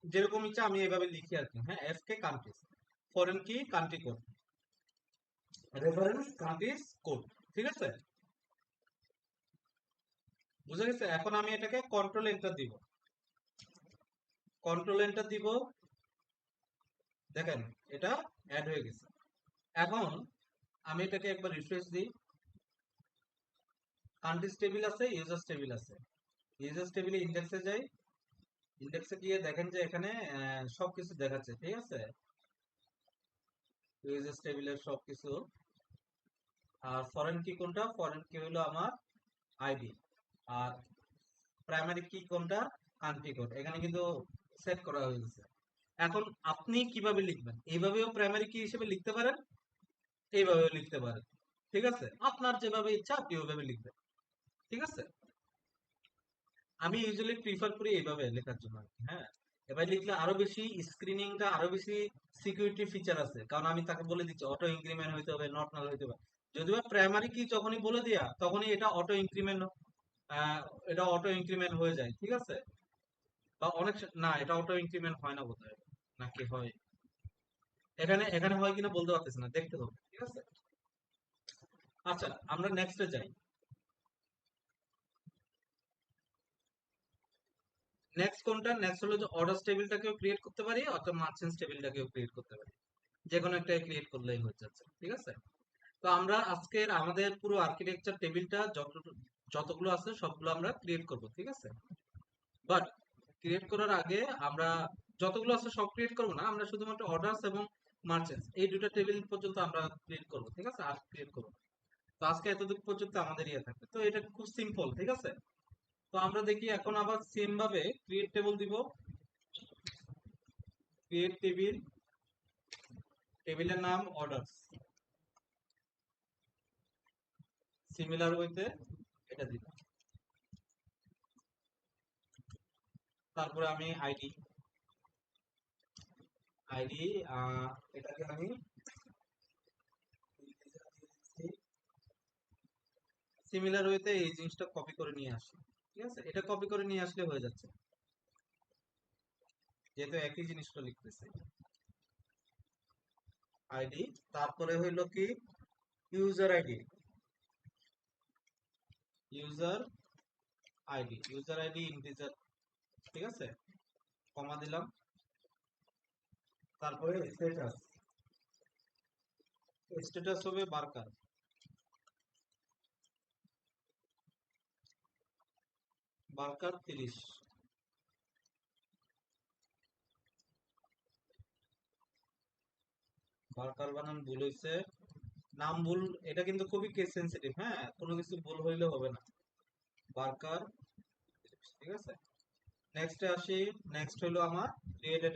যেরকম ইচ্ছা আমি এভাবে লিখি আর কি, হ্যাঁ? F K countries, foreign key country code, reference countries code, ঠিক আছে? বুঝা গেছে? এখন আমি এটাকে কন্ট্রোল এন্টার দিব, কন্ট্রোল এন্টার দিব, দেখেন এটা অ্যাড হয়ে গেছে। এখন আমি এটাকে একবার রিফ্রেশ দিই, কান্ট্রিজ টেবিল আছে, ইউজার্স টেবিল আছে, ইউজার্স টেবিলে ইন্ডেক্সে যাই, ইন্ডেক্সে গিয়ে দেখেন যে এখানে সবকিছু দেখাচ্ছে, ঠিক আছে? ইউজার্স টেবিলের সবকিছু। আর ফরেন কি কোনটা? ফরেন কি হলো আমার আইডি। আর প্রাইমারি কি কোনটা? কান্ট্রি কোড, এখানে কিন্তু সেট করা হয়ে গেছে। এখন আপনি কিভাবে লিখবেন? এইভাবেও প্রাইমারি কি হিসেবে লিখতে পারেন, এইভাবেও লিখতে পারেন, ঠিক আছে? আপনার যেভাবে ইচ্ছা আপনি ওইভাবে লিখবেন, ঠিক আছে? আমি ইউজুয়ালি প্রিফার করি এইভাবে লেখার জন্য আর কি, হ্যাঁ? এবার লিখলে আরো বেশি স্ক্রিনিংটা আরো বেশি সিকিউরিটি ফিচার আছে, কারণ আমি তাকে বলে দিচ্ছি অটো ইনক্রিমেন্ট হইতে হবে, নট নাল হইতে হবে। যদিও প্রাইমারি কি যখনই বলে দিয়া তখনই এটা অটো ইনক্রিমেন্ট, এটা অটো ইনক্রিমেন্ট হয়ে যায়, ঠিক আছে? বা অনেক না, এটা অটো ইনক্রিমেন্ট হয় না বোধহয়, নাকি হয়? এখানে এখানে হয় কিনা বলতে পারতেছি না, দেখতে হবে, ঠিক আছে? আচ্ছা, আমরা নেক্সটে যাই। নেক্সট কোনটা? নেক্সট হলো যে অর্ডার টেবিলটাকেও ক্রিয়েট করতে পারি অথবা মার্চেন্ট টেবিলটাকেও ক্রিয়েট করতে পারি, যে কোনো একটাই ক্রিয়েট করলেই হয়ে যাচ্ছে, ঠিক আছে? তো আমরা আজকের আমাদের পুরো আর্কিটেকচার টেবিলটা যতগুলো আছে সবগুলো আমরা ক্রিয়েট করব, ঠিক আছে? বাট ক্রিয়েট করার আগে আমরা যতগুলো আছে সব ক্রিয়েট করব না, আমরা শুধুমাত্র অর্ডারস এবং মার্চেন্টস এই দুটো টেবিল পর্যন্ত আমরা ক্রিয়েট করব, ঠিক আছে? আর ক্রিয়েট করব না। তো আজকে এতটুকু পর্যন্ত আমাদের ইয়ে থাকবে, তো এটা খুব সিম্পল, ঠিক আছে? তো আমরা দেখি এখন আবার সেম ভাবে ক্রিয়েট টেবিল দিব। ক্রিয়েট টেবিল, টেবিলের নাম অর্ডারস, সিমিলার ওয়েতে এটা দিব। তারপরে আমি আইডি, আইডি এটাকে আমি সিমিলার ওয়েতে এই জিনিসটা কপি করে নিয়ে আসি, ঠিক আছে? এটা কপি করে নিয়ে আসলে হয়ে যাচ্ছে, যেহেতু একই জিনিসটা লিখতেছে। আইডি, তারপরে হইলো কি user ID, user ID, user ID integer, ঠিক আছে? কমা দিলাম। তারপরে স্ট্যাটাস, স্ট্যাটাস হবে বার্কার, বার্কার 30। বার্কার বানান ভুল হয়েছে, নাম ভুল, এটা কিন্তু খুবই কেস সেনসিটিভ, হ্যাঁ? কোনো কিছু ভুল হইলে হবে না। বার্কার, ঠিক আছে? নেক্সটে আসি। নেক্সট হলো আমার ক্রিয়েটেড,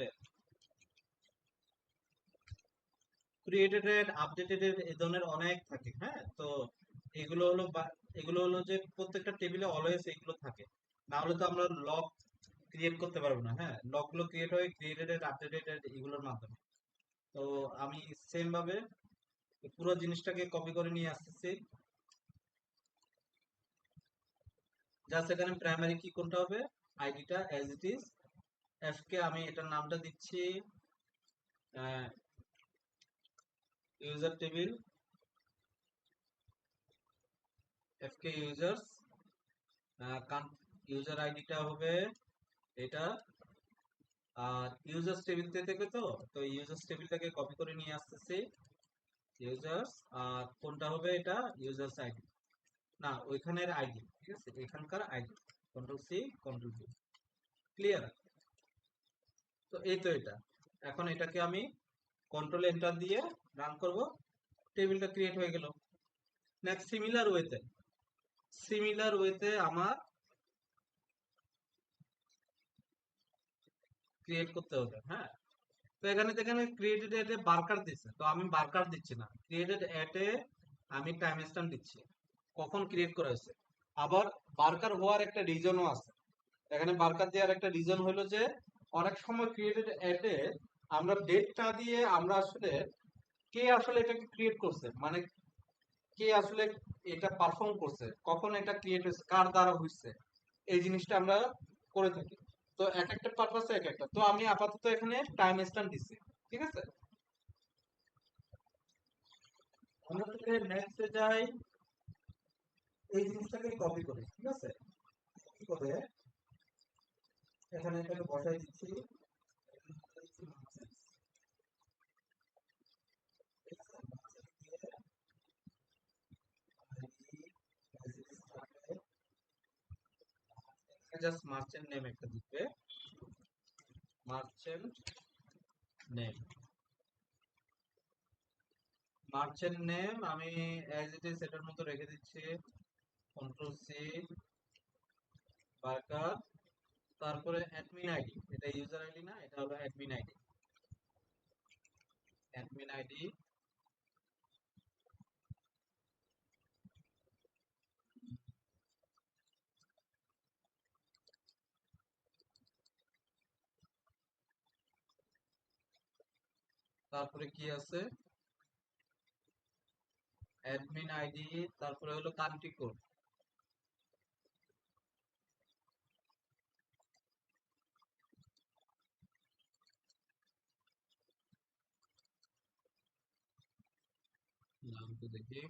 ক্রিয়েটেড, আপডেটেড, এই ধরনের অনেক থাকে, হ্যাঁ? তো এগুলো হলো এগুলো হলো যে প্রত্যেকটা টেবিলে অলওয়েজ এগুলো থাকে, না হলে তো আমরা লগ ক্রিয়েট করতে পারবো না, হ্যাঁ? লগ গুলো ক্রিয়েট হয় ক্রিয়েটেড, আপডেটেড এগুলোর মাধ্যমে। তো আমি সেম ভাবে পুরো জিনিসটাকে কপি করে নিয়ে আসতেছি। জাস্ট এখানে প্রাইমারি কি কোনটা হবে, আইডিটা অ্যাজ ইট ইজ, এফ কে আমি এটার নামটা দিচ্ছি ইউজার টেবিল, এফ কে ইউজার্স, ইউজার আইডিটা হবে এটা। আর ইউজার্স টেবিল থেকে তো, তো ইউজার্স টেবিলটাকে কপি করে নিয়ে আসতেছি, ইউজার্স। আর কোনটা হবে এটা, ইউজার্স আইডি, না ওইখানের আইডি, ঠিক আছে? এখানকার ID, control C, control V, clear? তো এই তো এটা। এখন এটাকে আমি কন্ট্রোল এন্টার দিয়ে রান করব, টেবিলটা ক্রিয়েট হয়ে গেল। নেক্সট সিমিলার ওয়েতে, সিমিলার ওয়েতে আমার ক্রিয়েট করতে হবে, হ্যাঁ? তো এখানে ক্রিয়েটেড এটে বার্কার দিচ্ছে, তো আমি বার্কার দিচ্ছি না, ক্রিয়েটেড এটে আমি টাইম স্ট্যাম্প দিচ্ছি কখন ক্রিয়েট করা হয়েছে। আবার বার্কার হওয়ার একটা রিজনও আছে, এখানে বার্কার দেওয়ার একটা রিজন হলো যে অনেক সময় ক্রিয়েটেড এটে আমরা ডেটটা দিয়ে আমরা আসলে কে আসলে এটাকে ক্রিয়েট করছে, মানে কে আসলে এটা পারফর্ম করছে, কখন এটা ক্রিয়েট হয়েছে, কার দ্বারা হয়েছে, এই জিনিসটা আমরা করে থাকি। তো এক একটা পারপাসে এক একটা, তো আমি আপাতত এখানে টাইম স্ট্যাম্প দিচ্ছি, ঠিক আছে? আমরা তাহলে নেক্সটে যাই, এই জিনিসটাকে কপি করি, ঠিক আছে? কপি করে এখানে এটাকে বসাই দিচ্ছি, জাস্ট মার্চেন্ট নেম একটা দিবে, মার্চেন্ট নেম, মার্চেন্ট নেম আমি অ্যাজ ইট ইজ এটার মতো রেখে দিচ্ছি, কন্ট্রোল সি, বার্কার। তারপরে অ্যাডমিন আইডি, এটা ইউজার আইডি না, এটা হলো অ্যাডমিন আইডি, অ্যাডমিন আইডি। তারপরে কি আছে, অ্যাডমিন আইডি, তারপরে হলো কান্ট্রি কোড। নাম তো দেখি।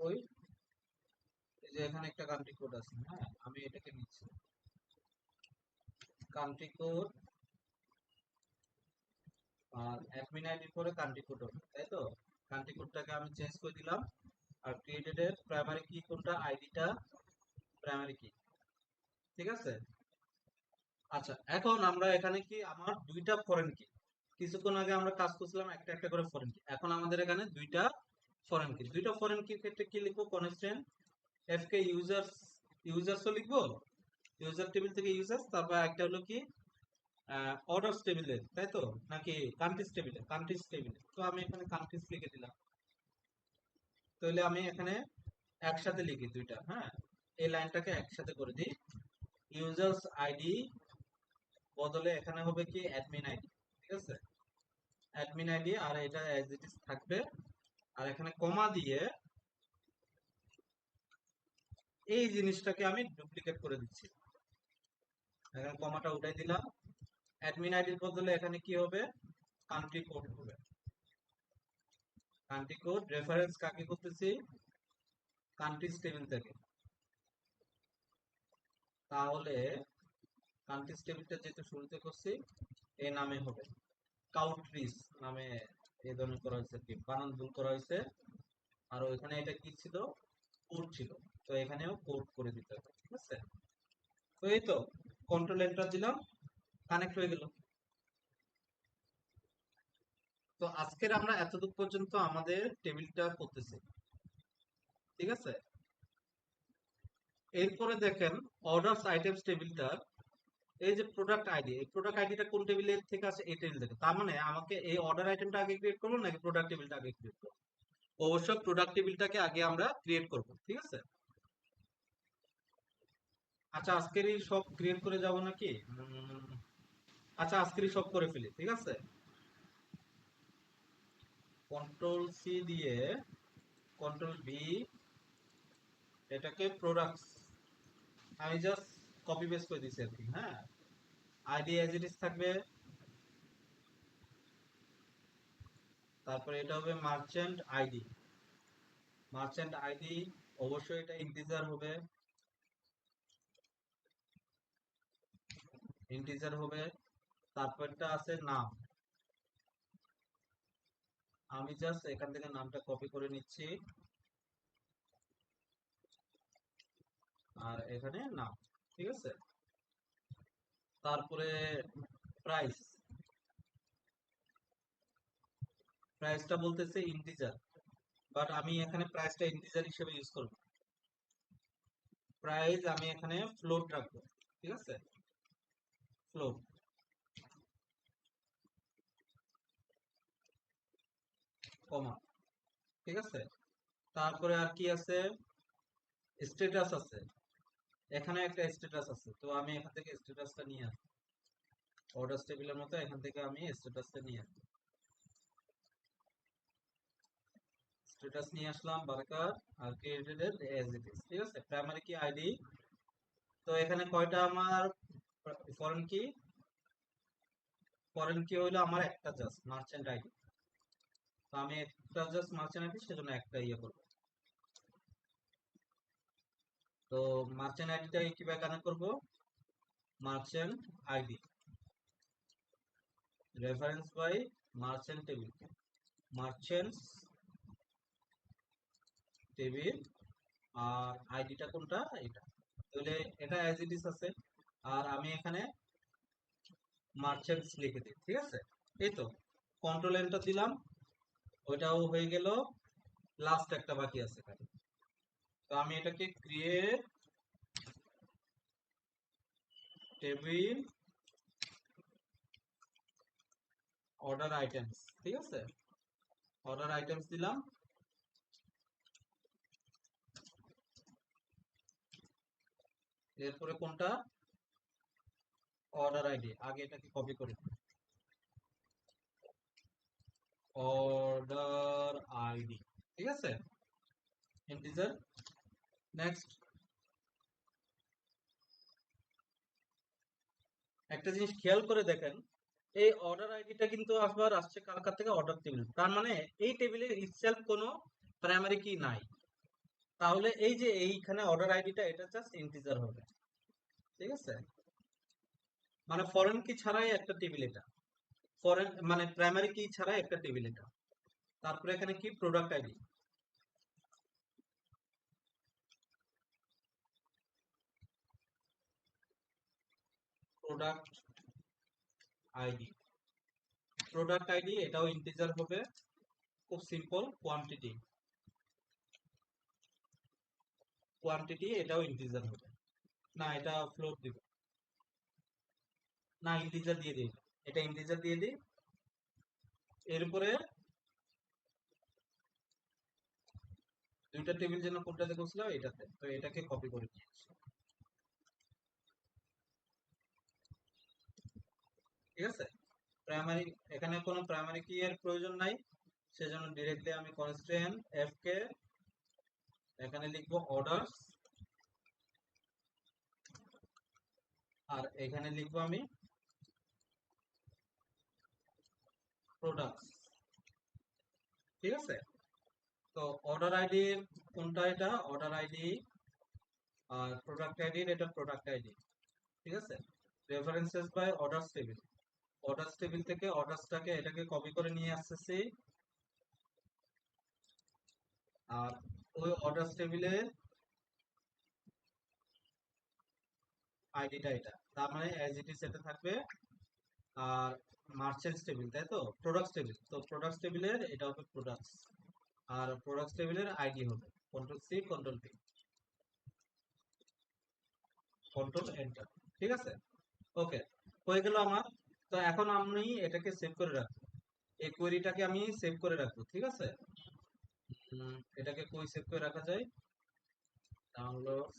ওই এই যে এখানে একটা কান্ট্রি কোড আছে, হ্যাঁ আমি এটাকে নিচ্ছি। কান্ট্রি কোড আর অ্যাডমিন আইডির পরে কান্ট্রি কোড হবে, তাই তো? কান্ট্রি কোডটাকে আমি চেঞ্জ করে দিলাম। আর ক্রিয়েটেড এর প্রাইমারি কি কোনটা, আইডিটা প্রাইমারি কি, ঠিক আছে? আচ্ছা, এখন আমরা এখানে কি আমার দুইটা ফরেন কি, কিছুক্ষণ আগে আমরা কাজ করছিলাম একটা একটা করে ফরেন কি, এখন আমাদের এখানে দুইটা ফরেন কি, দুইটা ফরেন কির ক্ষেত্রে কি লিখবো, কনস্ট্যান্ট এফকে ইউজার্স, ইউজার্সও লিখবো, ইউজার টেবিল থেকে ইউজার্স, তারপর একটা হলো কি অর্ডারস টেবিলের, তাই তো? নাকি কান্ট্রিজ টেবিলে, কান্ট্রিজ টেবিলে, তো আমি এখানে কান্ট্রিজ লিখে দিলাম। তাহলে আমি এখানে একসাথে লিখি দুইটা, হ্যাঁ এই লাইনটাকে একসাথে করে দিই। ইউজার্স আইডি বদলে এখানে হবে কি অ্যাডমিন আইডি, ঠিক আছে? অ্যাডমিন আইডি, আর এটা অ্যাজ ইট ইজ থাকবে। আর এখানে কমা দিয়ে এই জিনিসটাকে আমি ডুপ্লিকেট করে দিচ্ছি, এখানে কমাটা উঠাই দিলাম। অ্যাডমিন আইডির বদলে এখানে কি হবে, কান্ট্রি কোড হবে। কান্ট্রি কোড রেফারেন্স কাকে করতেছি, কান্ট্রিজ টেবিল থেকে। তাহলে কান্ট্রিজ টেবিলটা যেহেতু শুরুতে করছি, এই নামে হবে, কাউন্ট্রিজ নামে এই ধরনের করা হয়েছে, কি বানান ভুল করা হয়েছে। আর ওইখানে এটা কি ছিল, কোড ছিল, তো এখানেও কোড করে দিতে হবে, ঠিক আছে? তো এই তো, কন্ট্রোল এন্টার দিলাম, কানেক্ট হয়ে গেল। তো আজকের আমরা এতদূর পর্যন্ত আমাদের টেবিলটা করতেছি, ঠিক আছে? এরপরে দেখেন অর্ডারস আইটেমস টেবিলটা, এই যে প্রোডাক্ট আইডি, এই প্রোডাক্ট আইডিটা কোন টেবিলের থেকে আসে, এই টেবিল থেকে। তার মানে আমাকে এই অর্ডার আইটেমটা আগে ক্রিয়েট করবো নাকি প্রোডাক্ট টেবিলটা আগে ক্রিয়েট করবো? অবশ্যই প্রোডাক্ট টেবিলটাকে আগে আমরা ক্রিয়েট করব, ঠিক আছে? আচ্ছা, আজকেরই সব ক্রিয়েট করে যাব নাকি? আচ্ছা, আজকেরই সব করে ফেলি, ঠিক আছে? কন্ট্রোল সি দিয়ে কন্ট্রোল ভি, এটাকে প্রোডাক্টস আমি জাস্ট কপি পেস্ট করে দিচ্ছি আর কি, হ্যাঁ। আইডি অ্যাজ ইট ইজ থাকবে, তারপরে এটা হবে মার্চেন্ট আইডি। মার্চেন্ট আইডি অবশ্যই এটা ইন্টিজার হবে, ইন্টিজার হবে। তারপরটা আছে নাম, আমি জাস্ট এখান থেকে নামটা কপি করে নিচ্ছি, আর এখানে নাম, ঠিক আছে? তারপরে প্রাইস, প্রাইসটা বলতেছে ইন্টিজার, বাট আমি এখানে প্রাইসটা ইন্টিজার হিসেবে ইউজ করব। প্রাইস আমি এখানে ফ্লোট রাখবো, ঠিক আছে? ফ্লোট, কমা, ঠিক আছে? তারপরে আর কি আছে, স্ট্যাটাস আছে, এখানে একটা স্ট্যাটাস আছে, তো আমি এখান থেকে স্ট্যাটাসটা নিয়ে আসবো। অর্ডার টেবিলের মতো এখান থেকে আমি স্ট্যাটাসটা নিয়ে আসবো, স্ট্যাটাস নিয়ে আসলাম বারকার। আর ক্রিয়েটেড এজ ইট ইজ, ঠিক আছে? প্রাইমারি কি আইডি, তো এখানে কয়টা আমার ফরেন কি, ফরেন কি হইলো আমার একটা, জাস্ট মার্চেন্ট আইডি। তো আমি একটা জাস্ট মার্চেন্ট আইডি, সেজন্য একটা ইয়ে করবো। তো মার্চেন্ট আইডিটা কিভাবে কানেক্ট করবো, merchant ID reference by merchant table, merchants table, আর আইডিটা কোনটা, এটা। তাহলে এটা অ্যাজ ইট ইজ আছে। আর আমি এখানে মার্চেন্টস লিখে দিই, ঠিক আছে। এই তো কন্ট্রোল এন্টার দিলাম, ওইটাও হয়ে গেল। লাস্ট একটা বাকি আছে খালি। তো আমি এটাকে ক্রিয়েট টেবিল অর্ডার আইটেমস, ঠিক আছে। অর্ডার আইটেমস দিলাম। এরপরে কোনটা, অর্ডার আইডি, আগে এটাকে কপি করি। অর্ডার আইডি, ঠিক আছে, ইন্টিজার। নেক্সট, একটা জিনিস খেয়াল করে দেখেন, এই অর্ডার আইডিটা কিন্তু আবার আসছে কার কাছ থেকে, অর্ডার টেবিল। তার মানে এই টেবিলের ইটসেলফ কোনো প্রাইমারি কি নাই। তাহলে এই যে এইখানে অর্ডার আইডিটা, এটা জাস্ট ইন্টিজার হবে, ঠিক আছে। মানে ফরেন কি ছাড়াই একটা টেবিল এটা, ফরেন মানে প্রাইমারি কি ছাড়াই একটা টেবিল এটা। তারপরে এখানে কি, product ID, product ID, product ID এটাও ইন্টিজার হবে, খুব সিম্পল। কোয়ান্টিটি, কোয়ান্টিটি এটাও ইন্টিজার হবে। না, এটা ফ্লোট দিব না, ইন্টিজার দিয়ে দিই, এটা ইন্টিজার দিয়ে দিই। এরপরে দুইটা টেবিল যেন কোনটাতে করছিলাম, এটাতে, তো এটাকে কপি করে নিয়ে আসি, ঠিক আছে। প্রাইমারি, এখানে কোনো প্রাইমারি কি এর প্রয়োজন নাই, সেজন্য ডিরেক্টলি আমি কনস্ট্রেন্ট এফ কে এখানে লিখবো অর্ডারস, আর এখানে লিখবো আমি প্রোডাক্টস, ঠিক আছে। তো অর্ডার আইডির কোনটা, এটা অর্ডার আইডি, আর প্রোডাক্ট আইডির এটা প্রোডাক্ট আইডি, ঠিক আছে। References by orders table, orders table থেকে অর্ডারসটাকে এটাকে কপি করে নিয়ে আসতেছি, আর ওই অর্ডারস টেবিলের আইডিটা এটা, তার মানে অ্যাজ ইট ইজ এটা থাকবে। আর মার্চেন্টস টেবিল, তাই তো, প্রোডাক্টস টেবিল, তো প্রোডাক্টস টেবিলের এটা হবে প্রোডাক্টস, আর প্রোডাক্টস টেবিলের আইডি হবে control C control V control enter, ঠিক আছে। ওকে, হয়ে গেল আমার। তো এখন আমি এটাকে সেভ করে রাখবো, এই কোয়েরিটাকে আমি সেভ করে রাখবো, ঠিক আছে। এটাকে কই সেভ করে রাখা যায়, ডাউনলোড,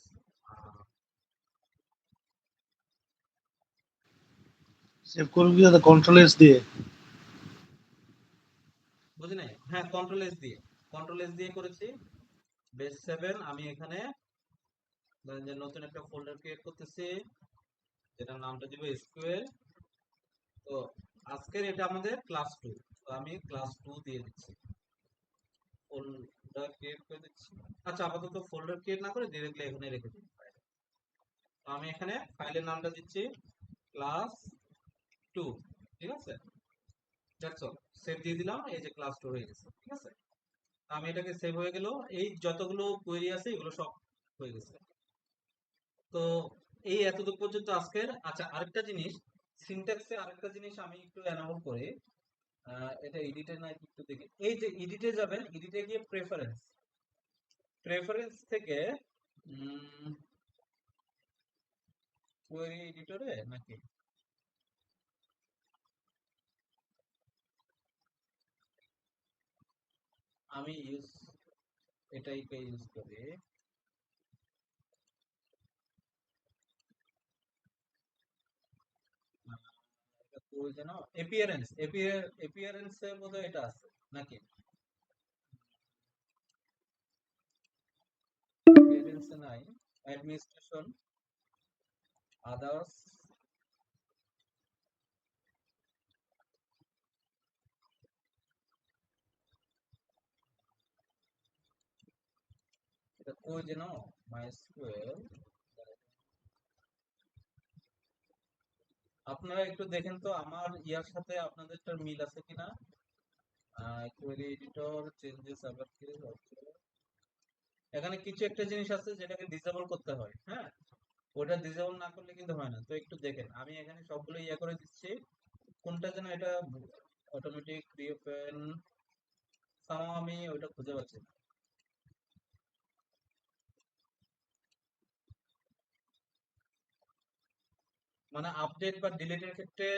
সেভ করবি দাদা কন্ট্রোল এস দিয়ে। বুঝি নাই, হ্যাঁ কন্ট্রোল এস দিয়ে, কন্ট্রোল এস দিয়ে করেছি। বেস 7, আমি এখানে ধরেন যে নতুন একটা ফোল্ডার ক্রিয়েট করতেছি, যেটার নামটা দিব এসকিউএল। তো আজকের এটা আমাদের ক্লাস 2, তো আমি ক্লাস 2 দিয়ে দিচ্ছি, ফোল্ডার ক্রিয়েট করে দিচ্ছি। আচ্ছা, আপাতত ফোল্ডার ক্রিয়েট না করে ডিরেক্টলি এখানে রেখে দিই ফাইল। তো আমি এখানে ফাইলের নামটা দিচ্ছি ক্লাস 2, ঠিক আছে। দ্যাটস অল, সেভ দিয়ে দিলাম, এই যে ক্লাস 2 হয়ে গেছে, ঠিক আছে। আমি এটাকে সেভ হয়ে গেল, এই যতগুলো কোয়েরি আছে এগুলো সব হয়ে গেছে। তো এই এতটুকু পর্যন্ত আজকের। আচ্ছা, আরেকটা জিনিস, সিনট্যাক্সে আরেকটা জিনিস আমি একটু এনাবল করে, এটা এডিটে না একটু দেখি। এই যে এডিটে যাবেন, এডিটে গিয়ে প্রেফারেন্স, প্রেফারেন্স থেকে কোয়েরি এডিটরে নাকি, আমি এটাই ইউজ করি। এটা কই যেন, এপিয়ারেন্স, এপিয়ারেন্স এর বোধহয় এটা আছে নাকি, এপিয়ারেন্স নাই, অ্যাডমিনিস্ট্রেশন, আদার্স, এটা কই যেন, মাইস্কুয়েল। আপনারা একটু দেখেন তো আমার ইয়ার সাথে আপনাদেরটার মিল আছে কিনা। কোয়েরি এডিটর চেঞ্জেস আবার কি হচ্ছে, এখানে কিছু একটা জিনিস আছে যেটাকে ডিসেবল করতে হয়, হ্যাঁ। ওটা ডিসেবল না করলে কিন্তু হয় না। তো একটু দেখেন, আমি এখানে সবগুলো ইয়ে করে দিচ্ছি। কোনটা যেন এটা অটোমেটিক রিওপেন, আমি ওইটা খুঁজে পাচ্ছি না। মানে আপডেট বা ডিলিটের ক্ষেত্রে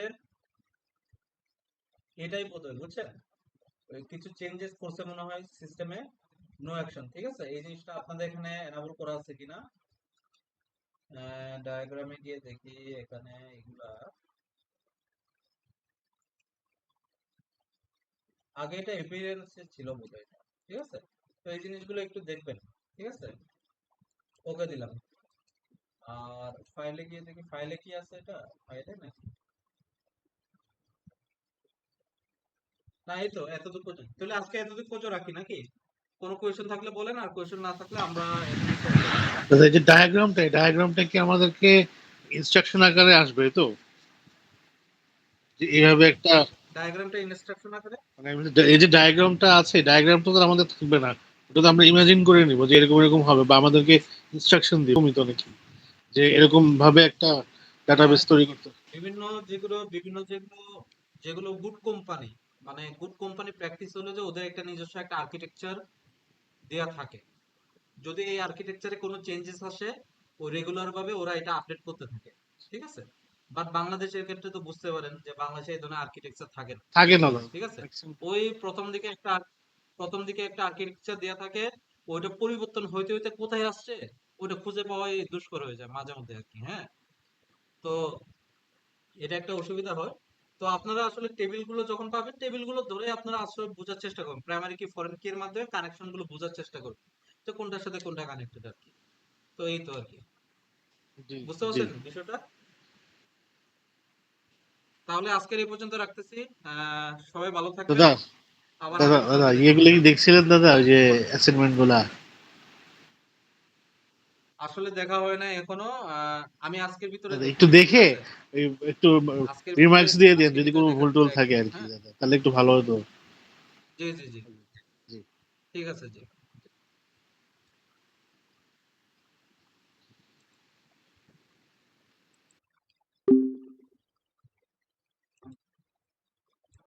এটাই বোধহয়, বুঝছেন? ওই কিছু চেঞ্জেস করছে মনে হয় সিস্টেমে, নো অ্যাকশন, ঠিক আছে? এই জিনিসটা আপনাদের এখানে এনাবল করা আছে কিনা ডায়াগ্রামে গিয়ে দেখি এখানে এগুলা। আগে এটা এপিরিয়েন্স ছিল বোধহয়, ঠিক আছে? তো এই জিনিসগুলো একটু দেখবেন, ঠিক আছে? ওকে দিলাম। আর ফাইলে গিয়ে দেখি ফাইলে কি আছে, এটা ফাইলে নাকি না, এই তো এতটুকু পর্যন্ত। তাহলে আজকে এতটুকু পর্যন্ত রাখি নাকি? কোনো কোয়েশ্চেন থাকলে বলেন, আর কোয়েশ্চেন না থাকলে আমরা এখানে শেষ করি। দাদা, এই যে ডায়াগ্রামটা কি আমাদেরকে ইনস্ট্রাকশন আকারে আসবে তো, যে এইভাবে একটা, ডায়াগ্রামটা ইনস্ট্রাকশন আকারে? মানে এই যে ডায়াগ্রামটা আছে, ডায়াগ্রামটা তো আমাদের থাকবে না, ওটা তো আমরা ইমাজিন করে নিব যে এরকম এরকম হবে, বা আমাদেরকে ইনস্ট্রাকশন দিব তো নাকি, যে এরকম ভাবে একটা হ্যাঁ, ডাটাবেস তৈরি করতে। বিভিন্ন যেগুলো যেগুলো গুড কোম্পানি, মানে গুড কোম্পানি প্র্যাকটিস হলো যে ওদের একটা নিজস্ব একটা আর্কিটেকচার দেয়া থাকে। যদি এই আর্কিটেকচারে কোনো চেঞ্জেস আসে, ও রেগুলার ভাবে ওরা এটা আপডেট করতে থাকে, ঠিক আছে? বাট বাংলাদেশের ক্ষেত্রে তো বুঝতে পারেন যে বাংলাদেশে এই ধরনের আর্কিটেকচার থাকে না, থাকে না দাদা, ঠিক আছে? maximum। ওই প্রথম দিকে একটা আর্কিটেকচার দেয়া থাকে, ওইটা পরিবর্তন হইতে হইতে কোথায় আসছে ওটা খুঁজে পাওয়াই দুষ্কর হয়ে যায় মাঝে মধ্যে আর কি। হ্যাঁ, তো এটা একটা অসুবিধা হয়। তো আপনারা আসলে টেবিলগুলো যখন পাবেন, টেবিলগুলো ধরে আপনারা আসলে বোঝার চেষ্টা করুন, প্রাইমারি কি ফরেন কি এর মাধ্যমে কানেকশন গুলো বোঝার চেষ্টা করুন, তো কোনটার সাথে কোনটা কানেক্টেড আর কি। তো এই তো আর কি, জি বুঝতে জি। পারছেন বিষয়টা? তাহলে আজকের এই পর্যন্ত রাখতেছি। সবাই ভালো থাকবেন। দাদা আবার দাদা আগামী দাদা ক্লাসে দেখা ইয়েগুলো হবে। কি দেখছিলেন দাদা, ওই যে অ্যাসাইনমেন্ট গুলা? আসলে দেখা হয় না এখনো। আমি আজকের ভিতরে দাদা একটু দেখতেছি, ঠিক দেখে আছে? একটু আজকের ভিতরে রিমার্কস দিয়ে দেন আজকের যদি ভিতরে কোনো ভুল দেখার টুল ট্রাই থাকে করবো। আর কি হ্যাঁ, দাদা, তাহলে একটু ভালো হতো। জি জি জি, জি। ঠিক আছে জি।